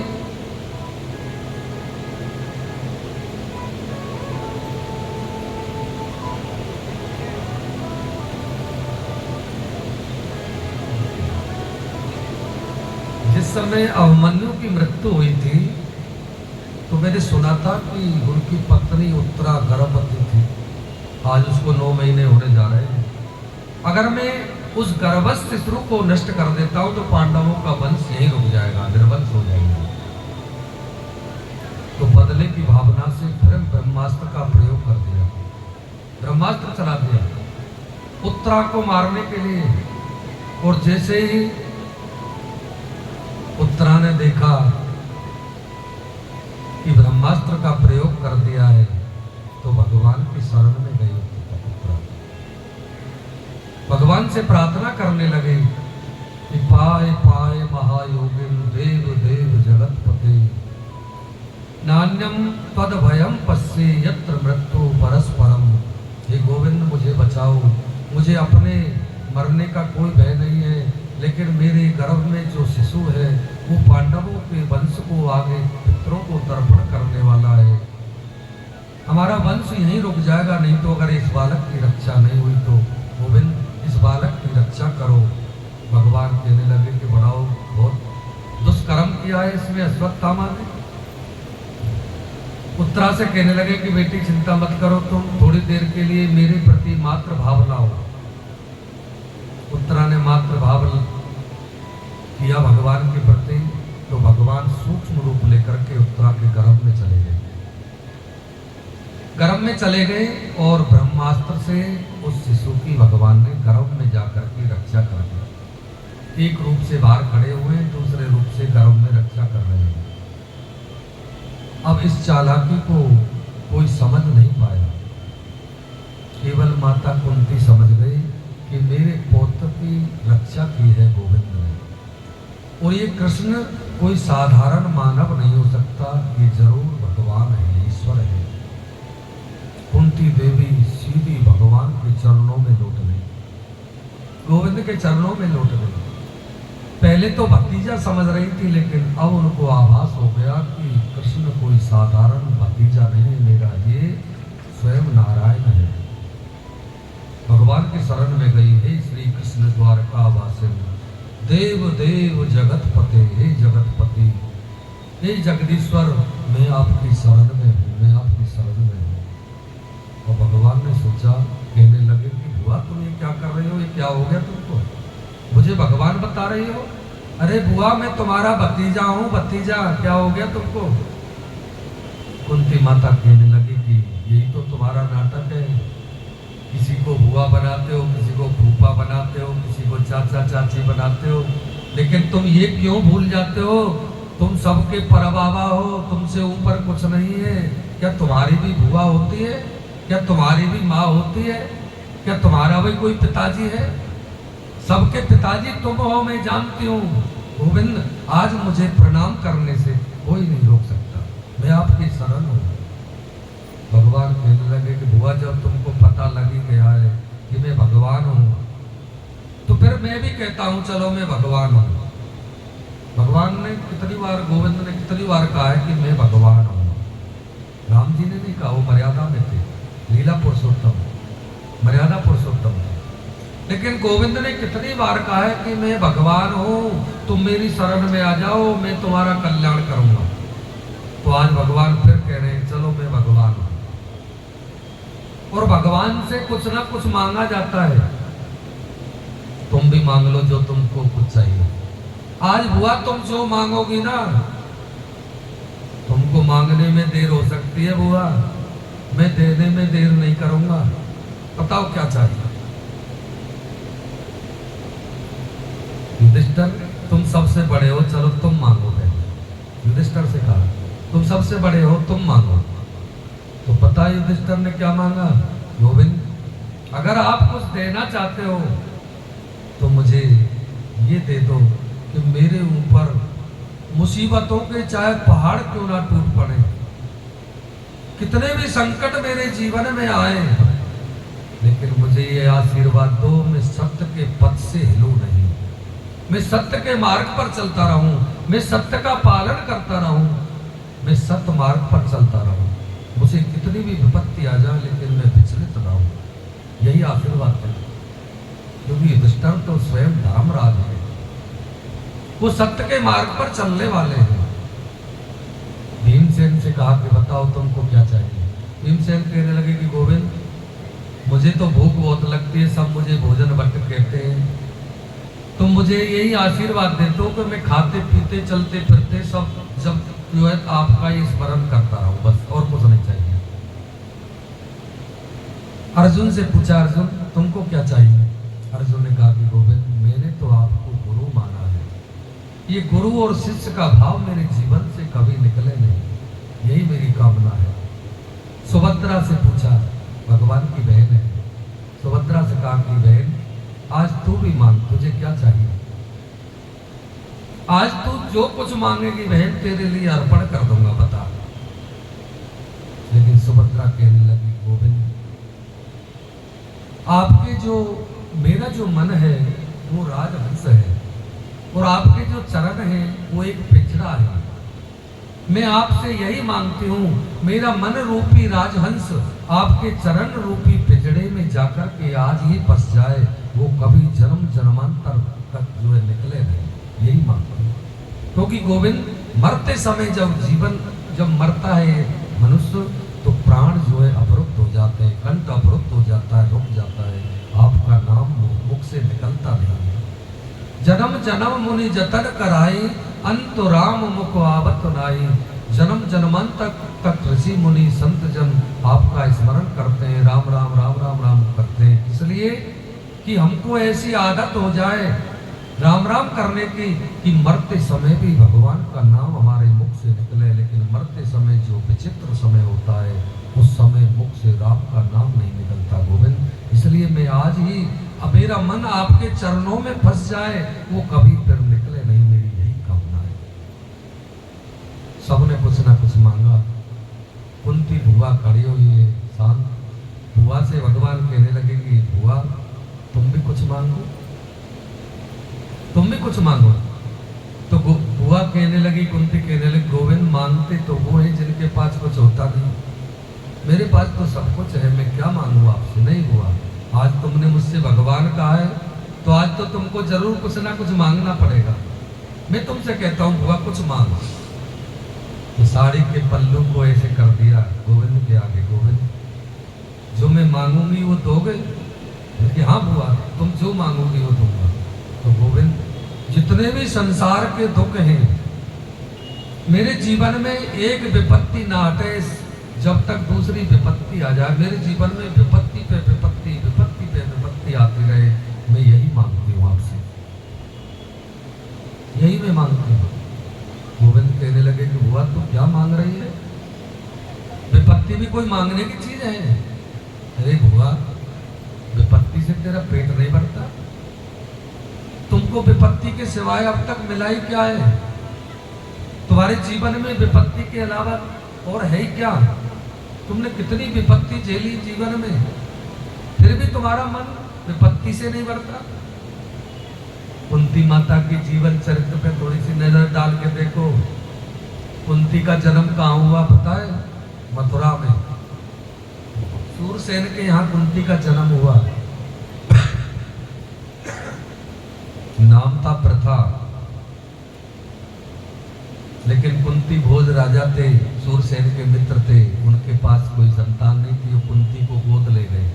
S1: अभिमन्यु की मृत्यु हुई थी तो मैंने सुना था कि उनकी पत्नी उत्तरा गर्भवती थी। आज उसको 9 महीने होने जा रहे हैं। अगर मैं उस गर्भस्थ शिशु को नष्ट कर देता हूं तो पांडवों का वंश यहीं रुक जाएगा, निर्वंश हो जाएगा। तो बदले की भावना से फिर ब्रह्मास्त्र का प्रयोग कर दिया, ब्रह्मास्त्र चला दिया उत्तरा को मारने के लिए। और जैसे ही उत्तरा ने देखा कि ब्रह्मास्त्र का प्रयोग कर दिया है तो भगवान की शरण में गई उत्तरा। भगवान से प्रार्थना करने लगे कि पाए पाए महायोगिन देव देव जगतपते, नान्यम तद भयम पश्ये यत्र मृत्यु परस्परम। हे गोविंद मुझे बचाओ, मुझे अपने मरने का कोई भय नहीं है, लेकिन मेरे गर्भ में जो शिशु है वो पांडवों के वंश को आगे पितरों को तर्पण करने वाला है। हमारा वंश यहीं रुक जाएगा, नहीं तो अगर इस बालक की रक्षा नहीं हुई तो गोविंद इस बालक की रक्षा करो। भगवान कहने लगे कि बढ़ाओ, बहुत दुष्कर्म किया है इसमें अश्वत्थामा ने। उत्तरा से कहने लगे कि बेटी चिंता मत करो, तुम थोड़ी देर के लिए मेरे प्रति मात्र भाव लाओ। उत्तरा ने मात्र भाव किया भगवान के प्रति, तो भगवान सूक्ष्म रूप लेकर के उत्तरा के गर्भ में चले गए। गर्भ में चले गए और ब्रह्मास्त्र से उस शिशु की भगवान ने गर्भ में जाकर के रक्षा कर दी। एक रूप से बाहर खड़े हुए, दूसरे रूप से गर्भ में रक्षा कर रहे हैं। अब इस चालाकी को कोई समझ नहीं पाया, केवल माता कुंती समझ गई कि मेरे पौत्र की रक्षा की है गोविंद ने। और ये कृष्ण कोई साधारण मानव नहीं हो सकता, ये जरूर भगवान है, ईश्वर है। कुंती देवी सीधी भगवान के चरणों में लौट गई, गोविंद के चरणों में लौट गई। पहले तो भतीजा समझ रही थी, लेकिन अब उनको आभास हो गया कि कृष्ण कोई साधारण भतीजा नहीं मेरा, ये स्वयं नारायण है। भगवान की शरण में गई, हे श्री कृष्ण द्वारका वासिन, देव देव जगतपते, हे जगतपति, हे जगदीश्वर, मैं आपकी शरण में हूँ, मैं आपकी शरण में हूँ। और भगवान ने सोचा, कहने लगे कि बुआ तुम ये क्या कर रही हो, ये क्या हो गया तुमको, मुझे भगवान बता रही हो? अरे बुआ मैं तुम्हारा भतीजा हूँ, भतीजा, क्या हो गया तुमको? कुंती माता कहने लगी कि यही तो तुम्हारा नाटक है, किसी को बुआ बनाते हो, किसी को फूफा बनाते हो, किसी को चाचा चाची बनाते हो, लेकिन तुम ये क्यों भूल जाते हो, तुम सबके परबाबा हो, तुमसे ऊपर कुछ नहीं है। क्या तुम्हारी भी बुआ होती है? क्या तुम्हारी भी माँ होती है? क्या तुम्हारा भी कोई पिताजी है? सबके पिताजी तुम हो, मैं जानती हूँ। गोविंद, आज मुझे प्रणाम करने से कोई नहीं रोक सकता, मैं आपकी शरण हूँ। भगवान कहने लगे कि बुआ जब तुमको पता लग ही गया है कि मैं भगवान हूँ, तो फिर मैं भी कहता हूँ चलो मैं भगवान हूँ। भगवान ने कितनी बार, गोविंद ने कितनी बार कहा है कि मैं भगवान हूँ। राम जी ने नहीं कहा, वो मर्यादा में थे, लीला पुरुषोत्तम, मर्यादा पुरुषोत्तम थे। लेकिन गोविंद ने कितनी बार कहा है कि मैं भगवान हूँ, तुम मेरी शरण में आ जाओ, मैं तुम्हारा कल्याण करूंगा। तो आज भगवान फिर कह रहे हैं चलो मैं भगवान हूँ। और भगवान से कुछ ना कुछ मांगा जाता है, तुम भी मांग लो जो तुमको कुछ चाहिए। आज बुआ तुम जो मांगोगी ना, तुमको मांगने में देर हो सकती है बुआ, मैं देने में देर नहीं करूंगा। बताओ क्या चाहिए? युधिष्ठिर तुम सबसे बड़े हो, चलो तुम मांगो। युधिष्ठिर से कहा तुम सबसे बड़े हो, तुम मांगो। तो पता है युधिष्ठिर ने क्या मांगा? गोविंद, अगर आप कुछ देना चाहते हो तो मुझे ये दे दो कि मेरे ऊपर मुसीबतों के चाहे पहाड़ क्यों ना टूट पड़े, कितने भी संकट मेरे जीवन में आए, लेकिन मुझे ये आशीर्वाद दो, मैं सत्य के पथ से हिलूं नहीं, मैं सत्य के मार्ग पर चलता रहूं, मैं सत्य का पालन करता रहूं, मैं सत्य मार्ग पर चलता रहूं, मुझे कितनी भी विपत्ति आ जाए लेकिन मैं विचलित ना हूं। यही आशीर्वाद है, क्योंकि युधिष्ठिर तो स्वयं धर्मराज है, वो सत्य के मार्ग पर चलने वाले हैं। भीमसेन से कहा कि बताओ तुमको क्या चाहिए? भीमसेन कहने लगे कि गोविंद, मुझे तो भूख बहुत लगती है, सब मुझे भोजन भट्ट कहते हैं, तुम मुझे यही आशीर्वाद दे दो कि मैं खाते पीते चलते फिरते सब जब जो है आपका ही स्मरण करता रहूं, बस और कुछ नहीं चाहिए। अर्जुन से पूछा, अर्जुन तुमको क्या चाहिए? अर्जुन ने कहा कि गोविंद, मैंने तो आपको गुरु माना है, ये गुरु और शिष्य का भाव मेरे जीवन से कभी निकले नहीं, यही मेरी कामना है। सुभद्रा से पूछा, भगवान की बहन है, सुभद्रा से कहा कि बहन आज तू भी मांग, तुझे क्या चाहिए? आज तू जो कुछ मांगेगी बहन तेरे लिए अर्पण कर दूंगा, बता। लेकिन सुभद्रा कहने लगी, गोविंद, आपके जो, मेरा जो मन है वो राजहंस है, और आपके जो चरण हैं वो एक पिछड़ा है। मैं आपसे यही मांगती हूँ, मेरा मन रूपी राजहंस आपके चरण रूपी पिछड़े में जाकर के आज ही बस जाए, वो कभी जन्म जन्मांतर तक जो है निकले नहीं, यही मांगता हूँ। क्योंकि गोविंद, मरते समय जब मरता है मनुष्य तो प्राण जो है अवरुद्ध हो जाते हैं, कंठ अवरुद्ध हो जाता है, रुक जाता है, आपका नाम मुख से निकलता नहीं है। जन्म जन्म मुनि जतन कराई, अंत राम मुख आवत नाई। जन्म जन्मांतर तक ऋषि मुनि संत जन आपका स्मरण करते हैं, राम राम राम राम राम करते हैं, इसलिए कि हमको ऐसी आदत हो जाए राम राम करने की कि मरते समय भी भगवान का नाम हमारे मुख से निकले। लेकिन मरते समय जो विचित्र समय होता है, उस समय मुख से राम का नाम नहीं निकलता गोविंद। इसलिए मैं आज ही अब मेरा मन आपके चरणों में फंस जाए, वो कभी फिर निकले नहीं, मेरी यही कामना है। सबने कुछ ना कुछ मांगा। कुंती बुआ खड़ी हुई है शांत। बुआ से भगवान कहने लगेंगे, बुआ तुम भी कुछ मांगो, तुम भी कुछ मांगो। तो बुआ कहने लगी, कुंती कहने लगी, गोविंद मांगते तो वो है जिनके पास कुछ होता नहीं, मेरे पास तो सब कुछ है, मैं क्या मांगू आपसे। नहीं बुआ, आज तुमने मुझसे भगवान कहा है तो आज तो तुमको जरूर कुछ ना कुछ मांगना पड़ेगा। मैं तुमसे कहता हूँ बुआ कुछ मांगो। तो साड़ी के पल्लू को ऐसे कर दिया गोविंद के आगे, गोविंद जो मैं मांगूंगी वो दोगे? कि हाँ बुआ, तुम जो मांगोगी वो दूंगा। तो गोविंद जितने भी संसार के दुख हैं, मेरे जीवन में एक विपत्ति ना हटे जब तक दूसरी विपत्ति आ जाए। मेरे जीवन में विपत्ति पे विपत्ति, विपत्ति पे विपत्ति आती रहे, मैं यही मांगती हूँ आपसे, यही मैं मांगती हूँ। गोविंद कहने लगे कि बुआ तू क्या मांग रही है? विपत्ति भी कोई मांगने की चीज है? अरे बुआ, विपत्ति से तेरा पेट नहीं भरता? तुमको विपत्ति के सिवाय अब तक मिला ही क्या है? तुम्हारे जीवन में विपत्ति के अलावा और है ही क्या? तुमने कितनी विपत्ति झेली जीवन में, फिर भी तुम्हारा मन विपत्ति से नहीं भरता। कुंती माता की जीवन चरित्र पे थोड़ी सी नजर डाल के देखो। कुंती का जन्म कहाँ हुआ पता है? मथुरा में। सूरसेन के यहाँ कुंती का जन्म हुआ। नाम था प्रथा, लेकिन कुंती भोज राजा थे, सूरसेन के मित्र थे, उनके पास कोई संतान नहीं थी, वो कुंती को गोद ले गए।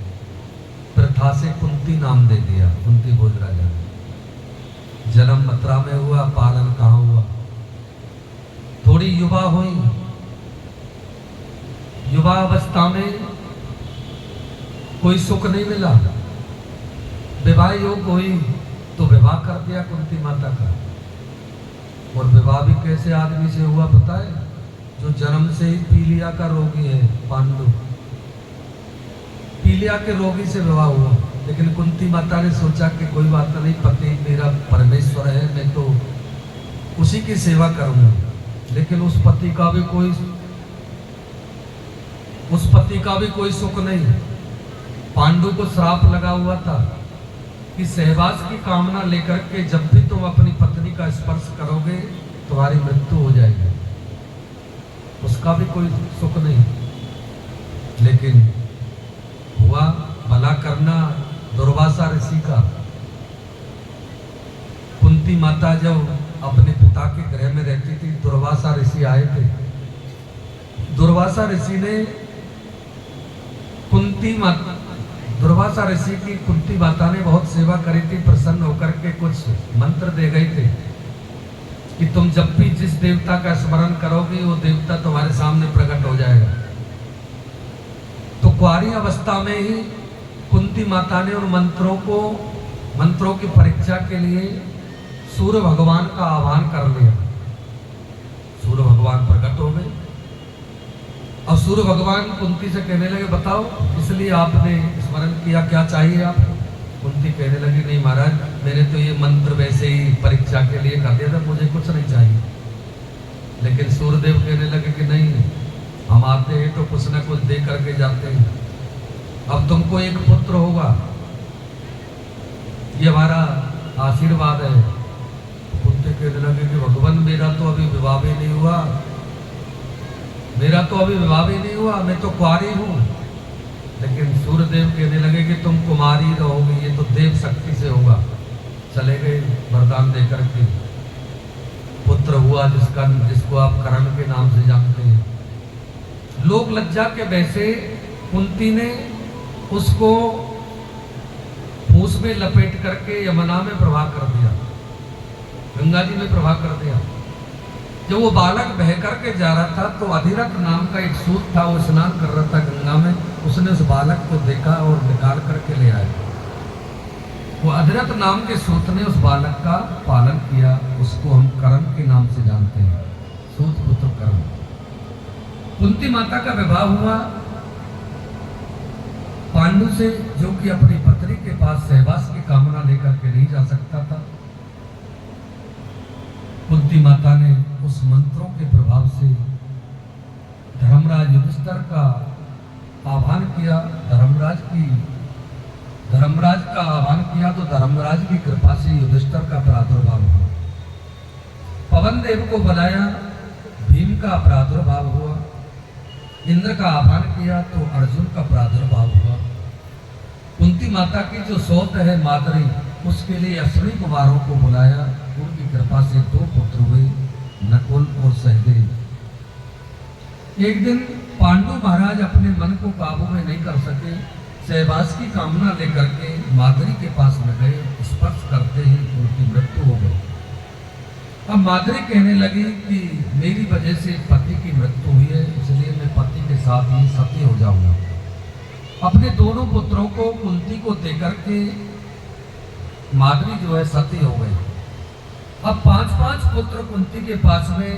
S1: प्रथा से कुंती नाम दे दिया, कुंती भोज राजा ने। जन्म मथुरा में हुआ, पालन कहाँ हुआ? थोड़ी युवा हुई, युवा अवस्था में कोई सुख नहीं मिला, विवाह योग हुई तो विवाह कर दिया कुंती माता का। और विवाह भी कैसे आदमी से हुआ पता है? जो जन्म से ही पीलिया का रोगी है, पांडु, पीलिया के रोगी से विवाह हुआ। लेकिन कुंती माता ने सोचा कि कोई बात नहीं, पति मेरा परमेश्वर है, मैं तो उसी की सेवा करूंगा। लेकिन उस पति का भी कोई सुख नहीं। पांडु को श्राप लगा हुआ था कि सहवास की कामना लेकर के जब भी तुम अपनी पत्नी का स्पर्श करोगे तुम्हारी मृत्यु हो जाएगी। उसका भी कोई सुख नहीं। लेकिन हुआ भला करना दुर्वासा ऋषि का। कुंती माता जब अपने पिता के गृह में रहती थी, दुर्वासा ऋषि आए थे। दुर्वासा ऋषि ने दुर्वासा ऋषि की कुंती माता ने बहुत सेवा करी थी। प्रसन्न होकर के कुछ मंत्र दे गए थे कि तुम जब भी जिस देवता का स्मरण करोगे वो देवता तुम्हारे सामने प्रकट हो जाएगा। तो कुंवारी अवस्था में ही कुंती माता ने उन मंत्रों की परीक्षा के लिए सूर्य भगवान का आह्वान कर लिया। सूर्य भगवान प्रकट हो गए। अब सूर्य भगवान कुंती से कहने लगे, बताओ इसलिए आपने स्मरण किया, क्या चाहिए आपको? कुंती कहने लगी, नहीं महाराज, मैंने तो ये मंत्र वैसे ही परीक्षा के लिए कर दिया था, मुझे कुछ नहीं चाहिए। लेकिन सूर्यदेव कहने लगे कि नहीं, हम आते हैं तो कुछ ना कुछ दे करके जाते हैं। अब तुमको एक पुत्र होगा, ये हमारा आशीर्वाद है। कुंती कहने लगे कि भगवान मेरा तो अभी विवाह भी नहीं हुआ, मैं तो कुंवारी हूँ। लेकिन सूर्यदेव कहने लगे कि तुम कुमारी रहोगे, ये तो देव शक्ति से होगा। चले गए वरदान देकर के। पुत्र हुआ जिसको आप करण के नाम से जानते हैं। लोक लज्जा के वैसे कुंती ने उसको फूस में लपेट करके यमुना में प्रवाह कर दिया, गंगा जी में प्रवाह कर दिया। जब वो बालक बह करके जा रहा था तो अधिरथ नाम का एक सूत था, वो स्नान कर रहा था गंगा में। उसने उस बालक को देखा और निकाल करके ले आया। वो अधिरथ नाम के सूत ने उस बालक का पालन किया। उसको हम करण के नाम से जानते हैं, सूत पुत्र करण। कुंती माता का विवाह हुआ पांडु से, जो कि अपनी पत्नी के पास सहवास की कामना लेकर के नहीं जा सकता था। कुंती माता ने उस मंत्रों के प्रभाव से धर्मराज युधिष्ठिर का आह्वान किया, धर्मराज का आह्वान किया तो धर्मराज की कृपा से युधिष्ठिर का प्रादुर्भाव हुआ। पवन देव को बुलाया, भीम का प्रादुर्भाव हुआ। इंद्र का आह्वान किया तो अर्जुन का प्रादुर्भाव हुआ। कुंती माता की जो सौत है माद्री, उसके लिए अश्विनी कुमारों को बुलाया। उनकी कृपा से 2 पुत्र हुए, नकुल और सहदेव। एक दिन पांडु महाराज अपने मन को काबू में नहीं कर सके, सहवास की कामना लेकर के माद्री के पास में गए। स्पर्श करते ही उनकी मृत्यु हो गई। अब माद्री कहने लगी कि मेरी वजह से पति की मृत्यु हुई है, इसलिए मैं पति के साथ ही सती हो जाऊंगा। अपने दोनों पुत्रों को कुंती को देकर के माद्री जो है सती हो गई। अब 5-5 पुत्र कुंती के पास में,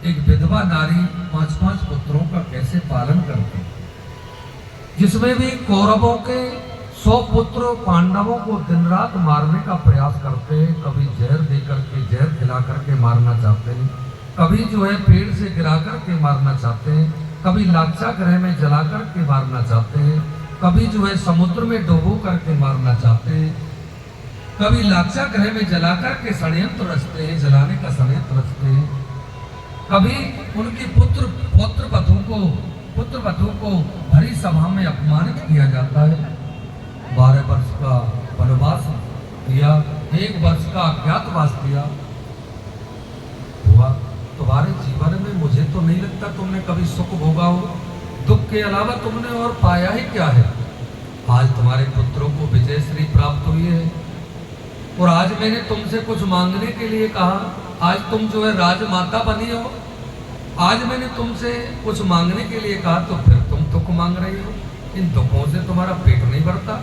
S1: एक विधवा नारी 5-5 पुत्रों का कैसे पालन करती, जिसमें भी कौरवों के 100 पुत्र पांडवों को दिन रात मारने का प्रयास करते हैं। कभी जहर देकर के, जहर खिला करके मारना चाहते हैं, कभी जो है पेड़ से गिरा करके मारना चाहते हैं, कभी लाक्षा गृह में जला करके मारना चाहते हैं, कभी जो है समुद्र में डुबो करके मारना चाहते हैं, कभी लाक्षा गृह में जला करके षड्यंत्र रचते हैं, जलाने का षड्यंत्र रचते हैं। कभी उनकी पुत्र वधु को भरी सभा में अपमानित किया जाता है। 12 वर्ष का वनवास दिया, 1 वर्ष का अज्ञातवास दिया। हुआ तुम्हारे जीवन में मुझे तो नहीं लगता तुमने कभी सुख भोगा हो। दुख के अलावा तुमने और पाया ही क्या है। आज तुम्हारे पुत्रों को विजयश्री प्राप्त हुई है और आज मैंने तुमसे कुछ मांगने के लिए कहा। आज तुम जो है राजमाता बनी हो। आज मैंने तुमसे कुछ मांगने के लिए कहा तो फिर तुम दुख मांग रही हो। इन दुखों से तुम्हारा पेट नहीं भरता।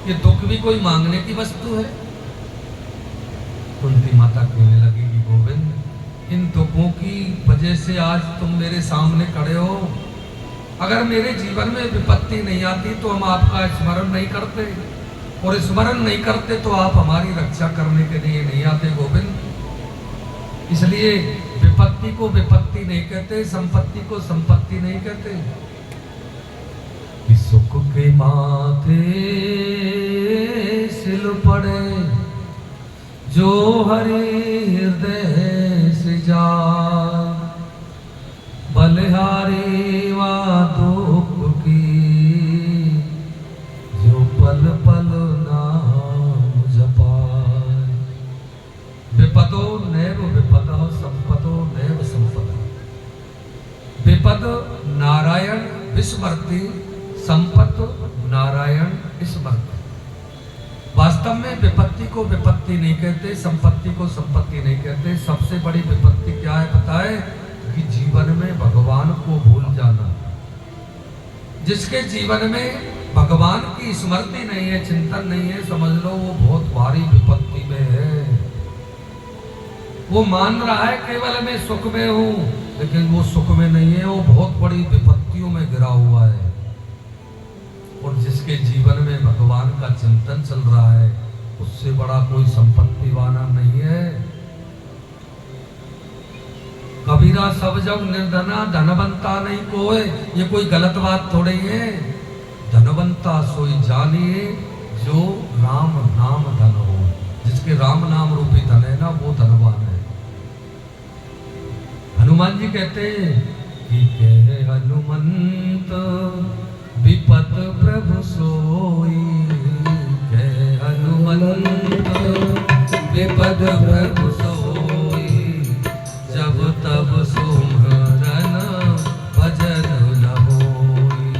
S1: ये दुख भी कोई मांगने की वस्तु है। कुंती माता कहने लगी कि गोविंद, इन दुखों की वजह से आज तुम मेरे सामने खड़े हो। अगर मेरे जीवन में विपत्ति नहीं आती तो हम आपका स्मरण नहीं करते, और स्मरण नहीं करते तो आप हमारी रक्षा करने के लिए नहीं आते गोविंद। इसलिए विपत्ति को विपत्ति नहीं कहते, संपत्ति को संपत्ति नहीं कहते। कि सुख के माथे सिल पड़े जो हरि हृदय से जा, बलिहारी वा दुख की जो पल पल नाम जपाए। विपदो नैव विपदः संपदो नैव संपदः। विपद नारायण विस्मृति, संपत नारायण स्मृति। वास्तव में विपत्ति को विपत्ति नहीं कहते, संपत्ति को संपत्ति नहीं कहते। सबसे बड़ी विपत्ति क्या है बताए? कि जीवन में भगवान को भूल जाना। जिसके जीवन में भगवान की स्मृति नहीं है, चिंतन नहीं है, समझ लो वो बहुत भारी विपत्ति में है। वो मान रहा है केवल मैं सुख में हूं, लेकिन वो सुख में नहीं है, वो बहुत बड़ी विपत्तियों में गिरा हुआ है। और जिसके जीवन में भगवान का चिंतन चल रहा है, उससे बड़ा कोई संपत्ति वाला नहीं है। कबीरा सब जग निर्धना, धनवंता नहीं कोई। ये कोई गलत बात थोड़ी है। धनवंता सोई जानिए जो राम नाम धन हो। जिसके राम नाम रूपी धन है ना, वो धनवान है। हनुमान जी कहते हैं कि कहे हनुमंत विपत प्रभु सोई। कहे हनुमंत विपत प्रभु सोई, जब तब सुमरन भजन न होई।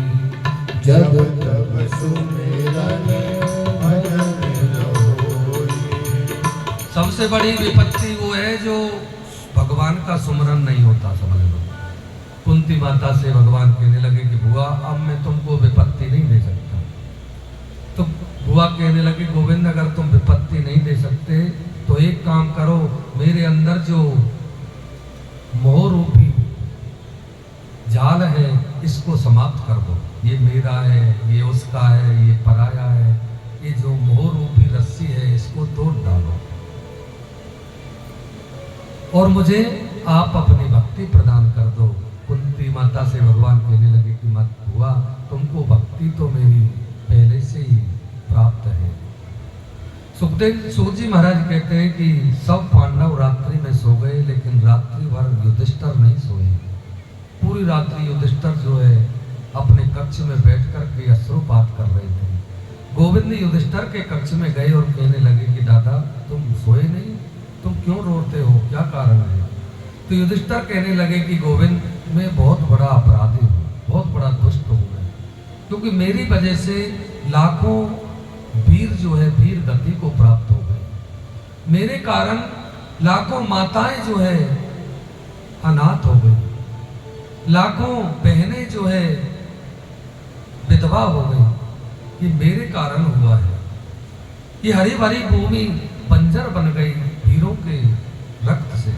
S2: जब तब सुमिरन भजन न होई।
S1: सबसे बड़ी विपत्ति वो है जो भगवान का सुमरन नहीं होता, समझ लो। कुंती माता से भगवान कहने लगे कि बुआ अब मैं तुमको विपत्ति नहीं दे सकता। तो बुआ कहने लगे गोविंद अगर तुम विपत्ति नहीं दे सकते तो एक काम करो, मेरे अंदर जो मोह रूपी जाल है इसको समाप्त कर दो। ये मेरा है, ये उसका है, ये पराया है, ये जो मोह रूपी रस्सी है इसको तोड़ डालो और मुझे आप अपनी भक्ति प्रदान कर दो। कुंती माता से भगवान कहने लगे कि मत हुआ, तुमको भक्ति तो मेरी पहले से ही प्राप्त है। सुखदेव सूत जी महाराज कहते हैं कि सब पांडव रात्रि में सो गए, लेकिन रात्रि भर युधिष्ठिर नहीं सोए। पूरी रात्रि युधिष्ठिर जो है अपने कक्ष में बैठ कर के अश्रुपात कर रहे थे। गोविंद युधिष्ठिर के कक्ष में गए और कहने लगे कि दादा तुम सोए नहीं, तुम क्यों रोते हो, क्या कारण है? तो युधिष्ठिर कहने लगे कि गोविंद मैं बहुत बड़ा अपराधी हूँ, बहुत बड़ा दुष्ट हूँ मैं, क्योंकि मेरी वजह से लाखों वीर जो है वीर गति को प्राप्त हो गए। मेरे कारण लाखों माताएं जो है अनाथ हो गई, लाखों बहनें जो है विधवा हो गई। ये मेरे कारण हुआ है। ये हरी भरी भूमि बंजर बन गई वीरों के रक्त से।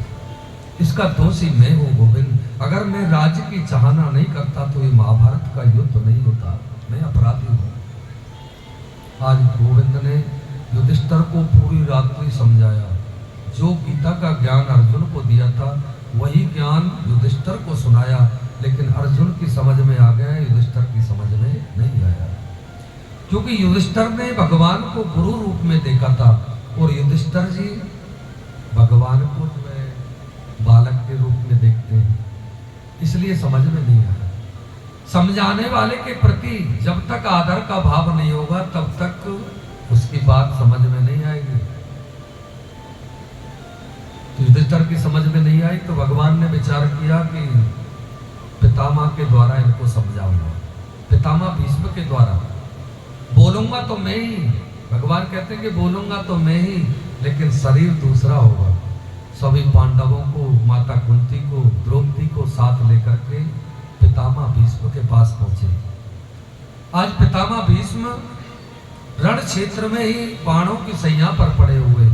S1: इसका दोषी मैं हूँ गोविंद। अगर मैं राज्य की चाहना नहीं करता तो ये महाभारत का युद्ध नहीं होता। मैं अपराधी हूँ। आज गोविंद ने युधिष्ठिर को पूरी रात्रि समझाया। जो गीता का ज्ञान अर्जुन को दिया था वही ज्ञान युधिष्ठिर को सुनाया, लेकिन अर्जुन की समझ में आ गया, युधिष्ठिर की समझ में नहीं आया, क्योंकि युधिष्ठिर ने भगवान को गुरु रूप में देखा था और युधिष्ठिर जी भगवान को जो है बालक के रूप में देखते हैं, इसलिए समझ में नहीं आया। समझाने वाले के प्रति जब तक आदर का भाव नहीं होगा तब तक उसकी बात समझ में नहीं आएगी। तो युधिष्ठिर की समझ में नहीं आई तो भगवान ने विचार किया कि पितामह के द्वारा इनको समझाऊंगा। पितामह भीष्म के द्वारा बोलूंगा तो मैं ही, भगवान कहते हैं कि बोलूंगा तो मैं ही, लेकिन शरीर दूसरा होगा। सभी पांडवों को, माता कुंती को, द्रौपदी को साथ लेकर के पितामह भीष्म के पास पहुंचे। आज पितामह भीष्म रण क्षेत्र में ही बाणों की सैया पर पड़े हुए,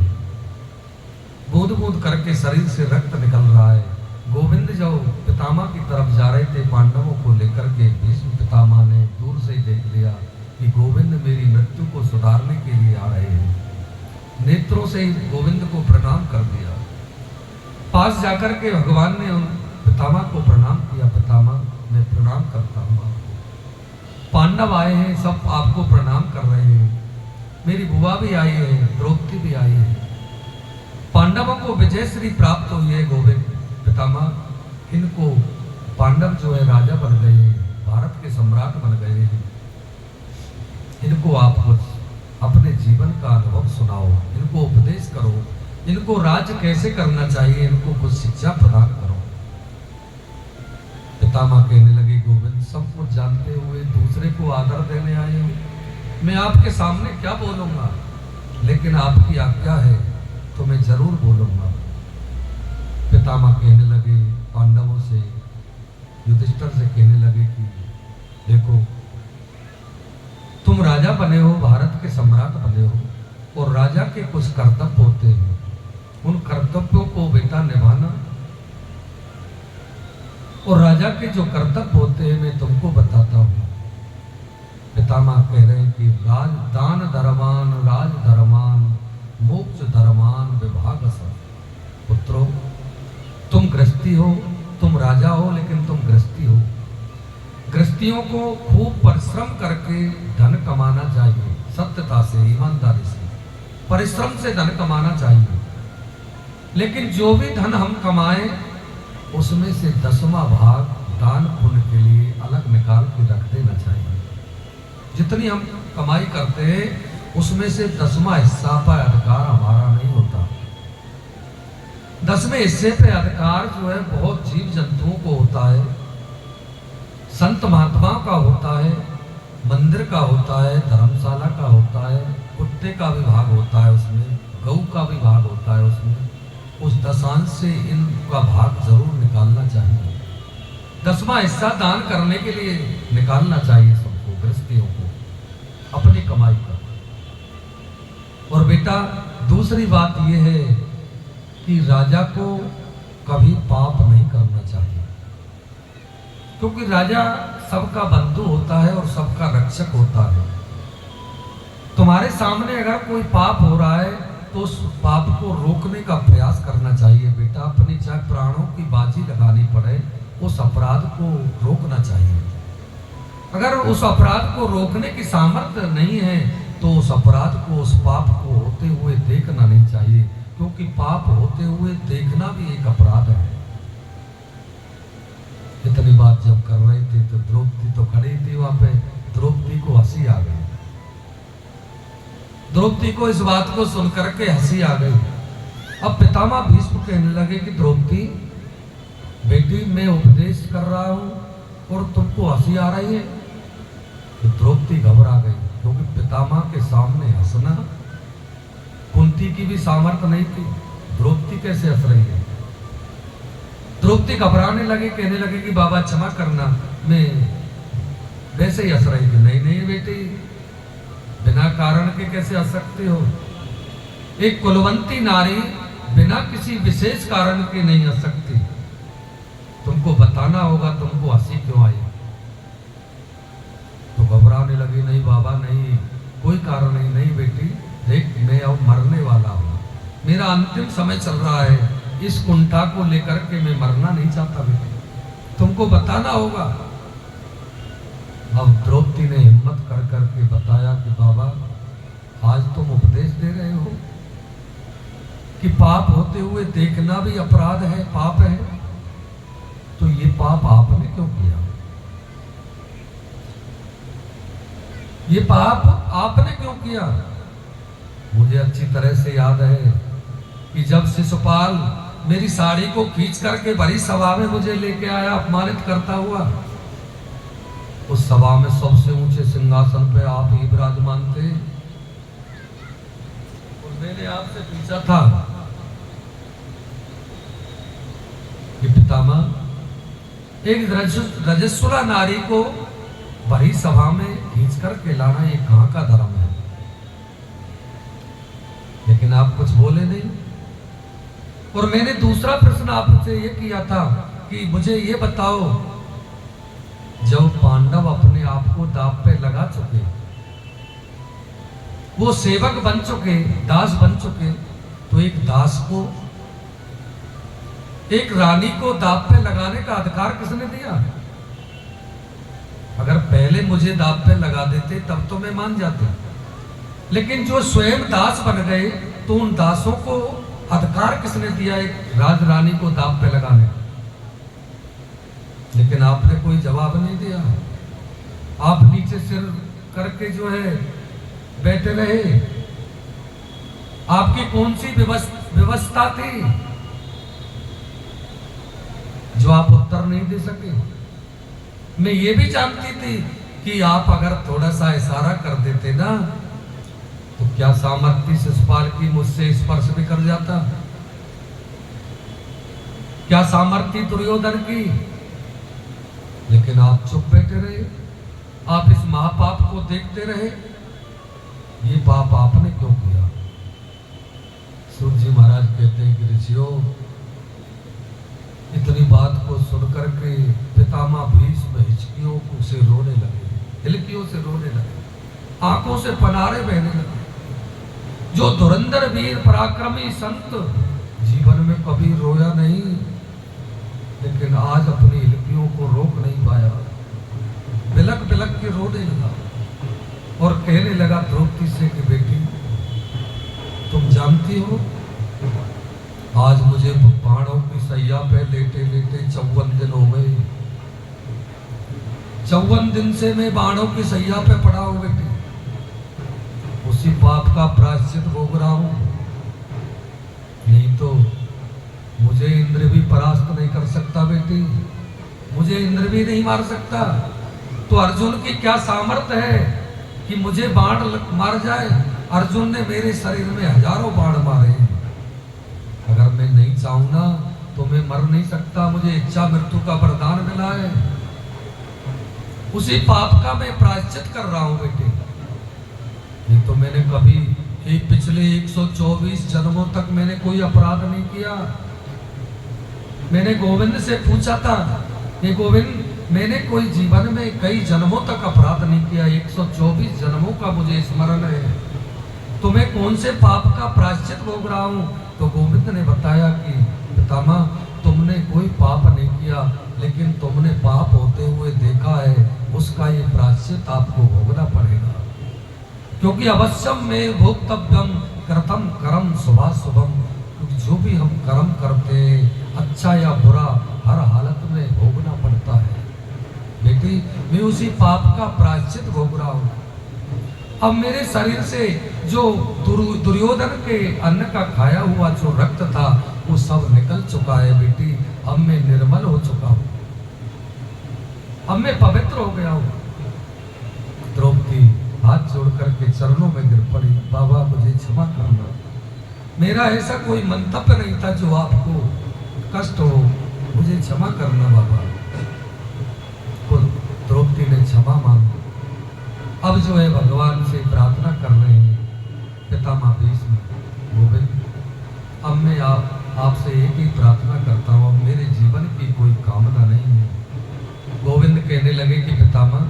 S1: बूंद बूंद करके शरीर से रक्त निकल रहा है। गोविंद जब पितामह की तरफ जा रहे थे पांडवों को लेकर के, भीष्म पितामह ने दूर से ही देख लिया कि गोविंद मेरी मृत्यु को सुधारने के लिए आ रहे हैं। नेत्रों से ही गोविंद को प्रणाम कर दिया। पास जाकर के भगवान ने उन पितामह को प्रणाम किया। पितामह मैं प्रणाम करता हूँ आपको। पांडव आए हैं, सब आपको प्रणाम कर रहे हैं। मेरी बुआ भी आई है, द्रौपदी भी आई है। पांडवों को विजय श्री प्राप्त हुई है। गोविंद पितामह इनको पांडव जो है राजा बन गए हैं, भारत के सम्राट बन गए हैं। इनको आप कुछ अपने जीवन का अनुभव सुनाओ, इनको उपदेश करो, इनको राज्य कैसे करना चाहिए, इनको कुछ शिक्षा प्रदान करो। पितामह कहने लगे गोविंद सब कुछ जानते हुए दूसरे को आदर देने आए हो, मैं आपके सामने क्या बोलूंगा, लेकिन आपकी आज्ञा है तो मैं जरूर बोलूंगा। पितामह कहने लगे पांडवों से, युधिष्ठिर से कहने लगे कि देखो तुम राजा बने हो, भारत के सम्राट बने हो, और राजा के कुछ कर्तव्य होते हैं। उन कर्तव्यों को बेटा निभाना, और राजा के जो कर्तव्य होते हैं मैं तुमको बताता हूँ। पितामह कह रहे हैं कि राज दान धर्मान, राज धर्मान, मोक्ष धर्मान विभाग सब। पुत्रों तुम गृहस्थी हो, तुम राजा हो, लेकिन तुम गृहस्थी हो। गृहस्थियों को खूब परिश्रम करके धन कमाना चाहिए, सत्यता से, ईमानदारी से, परिश्रम से धन कमाना चाहिए। लेकिन जो भी धन हम कमाएं उसमें से 10वां भाग दान पुण्य के लिए अलग निकाल के रख देना चाहिए। जितनी हम कमाई करते हैं उसमें से 10वां हिस्सा पर अधिकार हमारा नहीं होता। 10वें हिस्से पे अधिकार जो है बहुत जीव जंतुओं को होता है, संत महात्माओं का होता है, मंदिर का होता है, धर्मशाला का होता है, कुत्ते का भी भाग होता है उसमें, गऊ का भी भाग होता है उसमें। उस दशांश से इनका भाग जरूर निकालना चाहिए। 10वां हिस्सा दान करने के लिए निकालना चाहिए सबको, गृहस्थियों को, अपनी कमाई का। और बेटा दूसरी बात यह है कि राजा को कभी पाप नहीं करना चाहिए, क्योंकि राजा सबका बंधु होता है और सबका रक्षक होता है। तुम्हारे सामने अगर कोई पाप हो रहा है तो उस पाप को रोकने का प्रयास करना चाहिए बेटा। अपनी चाहे प्राणों की बाजी लगानी पड़े, उस अपराध को रोकना चाहिए। अगर उस अपराध को रोकने की सामर्थ्य नहीं है तो उस अपराध को, उस पाप को होते हुए देखना नहीं चाहिए, क्योंकि पाप होते हुए देखना भी एक अपराध है। इतनी बात जब कर रहे थे तो द्रौपदी तो खड़ी थी वहां पे। द्रौपदी को हंसी आ गई। द्रौपदी को इस बात को सुनकर के हंसी आ गई। अब पितामह भीष्म कहने लगे कि द्रौपदी बेटी, मैं उपदेश कर रहा हूं और तुमको हंसी आ रही है। तो द्रौपदी घबरा गई, क्योंकि पितामह के सामने हंसना कुंती की भी सामर्थ्य नहीं थी। द्रौपदी कैसे हंस रही है? द्रौपदी घबराने लगे, कहने लगे कि बाबा क्षमा करना, मैं वैसे ही हंस रही थी। नहीं नहीं बेटी, बिना कारण के कैसे हंस सकती हो? एक कुलवंती नारी बिना किसी विशेष कारण के नहीं हंस सकती। तुमको बताना होगा तुमको हंसी क्यों आई। तो घबराने लगी, नहीं बाबा नहीं, कोई कारण नहीं। नहीं बेटी देख, मैं अब मरने वाला हूं, मेरा अंतिम समय चल रहा है, इस कुंठा को लेकर के मैं मरना नहीं चाहता बेटी, तुमको बताना होगा। अब द्रौपदी ने हिम्मत कर करके बताया कि बाबा आज तुम उपदेश दे रहे हो कि पाप होते हुए देखना भी अपराध है, पाप है, तो ये पाप आपने क्यों किया? ये पाप आपने क्यों किया? मुझे अच्छी तरह से याद है कि जब शिशुपाल मेरी साड़ी को खींच करके भरी सभा में मुझे लेके आया अपमानित करता हुआ, उस सभा में सबसे ऊंचे सिंहासन पे आप ही विराजमान थे और मैंने आपसे पूछा था कि पितामह एक रजस्वला नारी को भरी सभा में खींच करके लाना ये कहां का धर्म है? लेकिन आप कुछ बोले नहीं। और मैंने दूसरा प्रश्न आपसे ये किया था कि मुझे ये बताओ, जब पांडव अपने आप को दांव पे लगा चुके, वो सेवक बन चुके, दास बन चुके, तो एक दास को, एक रानी को दांव पे लगाने का अधिकार किसने दिया? अगर पहले मुझे दांव पे लगा देते तब तो मैं मान जाता, लेकिन जो स्वयं दास बन गए तो उन दासों को अधिकार किसने दिया एक राज रानी को दांव पे लगाने? लेकिन आपने कोई जवाब नहीं दिया। आप नीचे सिर करके जो है बैठे रहे। आपकी कौन सी व्यवस्था थी जो आप उत्तर नहीं दे सके? मैं ये भी जानती थी कि आप अगर थोड़ा सा इशारा कर देते ना तो क्या सामर्थ्य शिशुपाल की मुझसे स्पर्श भी कर जाता? क्या सामर्थ्य दुर्योधन की? लेकिन आप चुप बैठे रहे, आप इस महापाप को देखते रहे। ये पाप आपने क्यों किया? सूर्य जी महाराज कहते हैं कि ऋषियों, इतनी बात को सुनकर के पितामह भीष्म हिचकियों से रोने लगे, हिलकियों से रोने लगे, आंखों से पनारे बहने लगे। जो धुरंधर वीर पराक्रमी संत जीवन में कभी रोया नहीं, लेकिन आज अपनी हिलकियों को रोक नहीं पाया, बिलक बिलक के रोने लगा और कहने लगा द्रौपदी से कि बेटी, तुम जानती हो आज मुझे बाणों की सैया पे लेटे लेटे 54 दिन हो गए। 54 दिन से मैं बाणों की सैया पे पड़ा हूं बेटी, उसी पाप का प्रायश्चित भोग रहा हूं। नहीं तो मुझे इंद्र भी परास्त नहीं कर सकता बेटी, मुझे इंद्र भी नहीं मार सकता। तो अर्जुन की क्या सामर्थ्य है कि मुझे बाण मार जाए? अर्जुन ने मेरे शरीर में हजारों बाण मारे हैं। अगर मैं नहीं चाहूं ना तो मैं मर नहीं सकता, मुझे इच्छा मृत्यु का वरदान मिला है। उसी पाप का मैं प्रायश्चित कर रहा हूं बेटी। नहीं तो मैंने कभी पिछले 124 जन्मों तक मैंने कोई अपराध नहीं किया। मैंने गोविंद से पूछा था कि गोविंद, मैंने कोई जीवन में कई जन्मों तक अपराध नहीं किया, 124 जन्मों का मुझे स्मरण है। तुम्हें कौन से पाप का प्रायश्चित भोग रहा हूँ? तो गोविंद ने बताया कि पितामह, तुमने कोई पाप नहीं किया, लेकिन तुमने पाप होते हुए देखा है, उसका ये प्रायश्चित आपको भोगना पड़ेगा। क्योंकि अवश्यम में भोक्तव्यम कृतम कर्म शुभाशुभम, क्योंकि जो भी हम कर्म करते हैं, अच्छा या बुरा, हर हालत में भोगना पड़ता है। बेटी, मैं उसी पाप का प्रायश्चित भोग रहा हूँ। अब मेरे शरीर से जो दुर्योधन के अन्न का खाया हुआ जो रक्त था, वो सब निकल चुका है बेटी। अब मैं निर्मल हो चुका हूँ, अब मैं पवित्र हो गया हूँ। द्रौपदी हाथ जोड़ करके चरणों में गिर पड़ी, बाबा मुझे क्षमा करना, मेरा ऐसा कोई मंतव्य नहीं था जो आपको कष्ट हो, मुझे क्षमा करना बाबा। तो द्रौपदी ने क्षमा मांगी। अब जो है भगवान से प्रार्थना कर रहे हैं, पितामह भीष्म, गोविंद, अब मैं आपसे एक ही प्रार्थना करता हूँ, अब मेरे जीवन की कोई कामना नहीं है। गोविंद कहने लगे कि पितामह,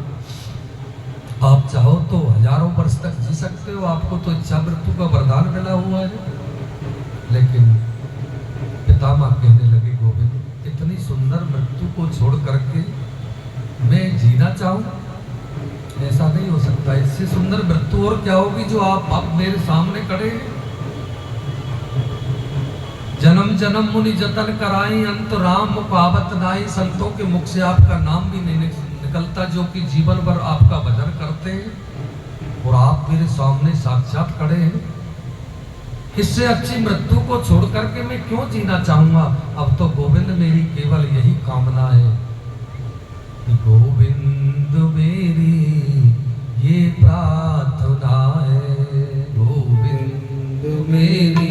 S1: आप चाहो तो हजारों वर्ष तक जी सकते हो, आपको तो इच्छा मृत्यु का वरदान मिला हुआ है। लेकिन पितामह कहने लगे, गोविंद, इतनी सुंदर मृत्यु को छोड़ करके मैं जीना चाहूं, ऐसा नहीं हो सकता। इससे सुंदर मृत्यु और क्या होगी जो आप अब मेरे सामने खड़े हैं। जन्म जन्म मुनि जतन कराई, अंत राम मुख आवत नाई। संतों के मुख से आपका नाम भी नहीं निकलता, जो कि जीवन भर आपका भजन करते हैं, और आप मेरे सामने साक्षात खड़े हैं। इससे अच्छी मृत्यु को छोड़ करके मैं क्यों जीना चाहूंगा। अब तो गोविंद मेरी केवल यही कामना है कि गोविंद मेरी ये प्रार्थना है, गोविंद मेरी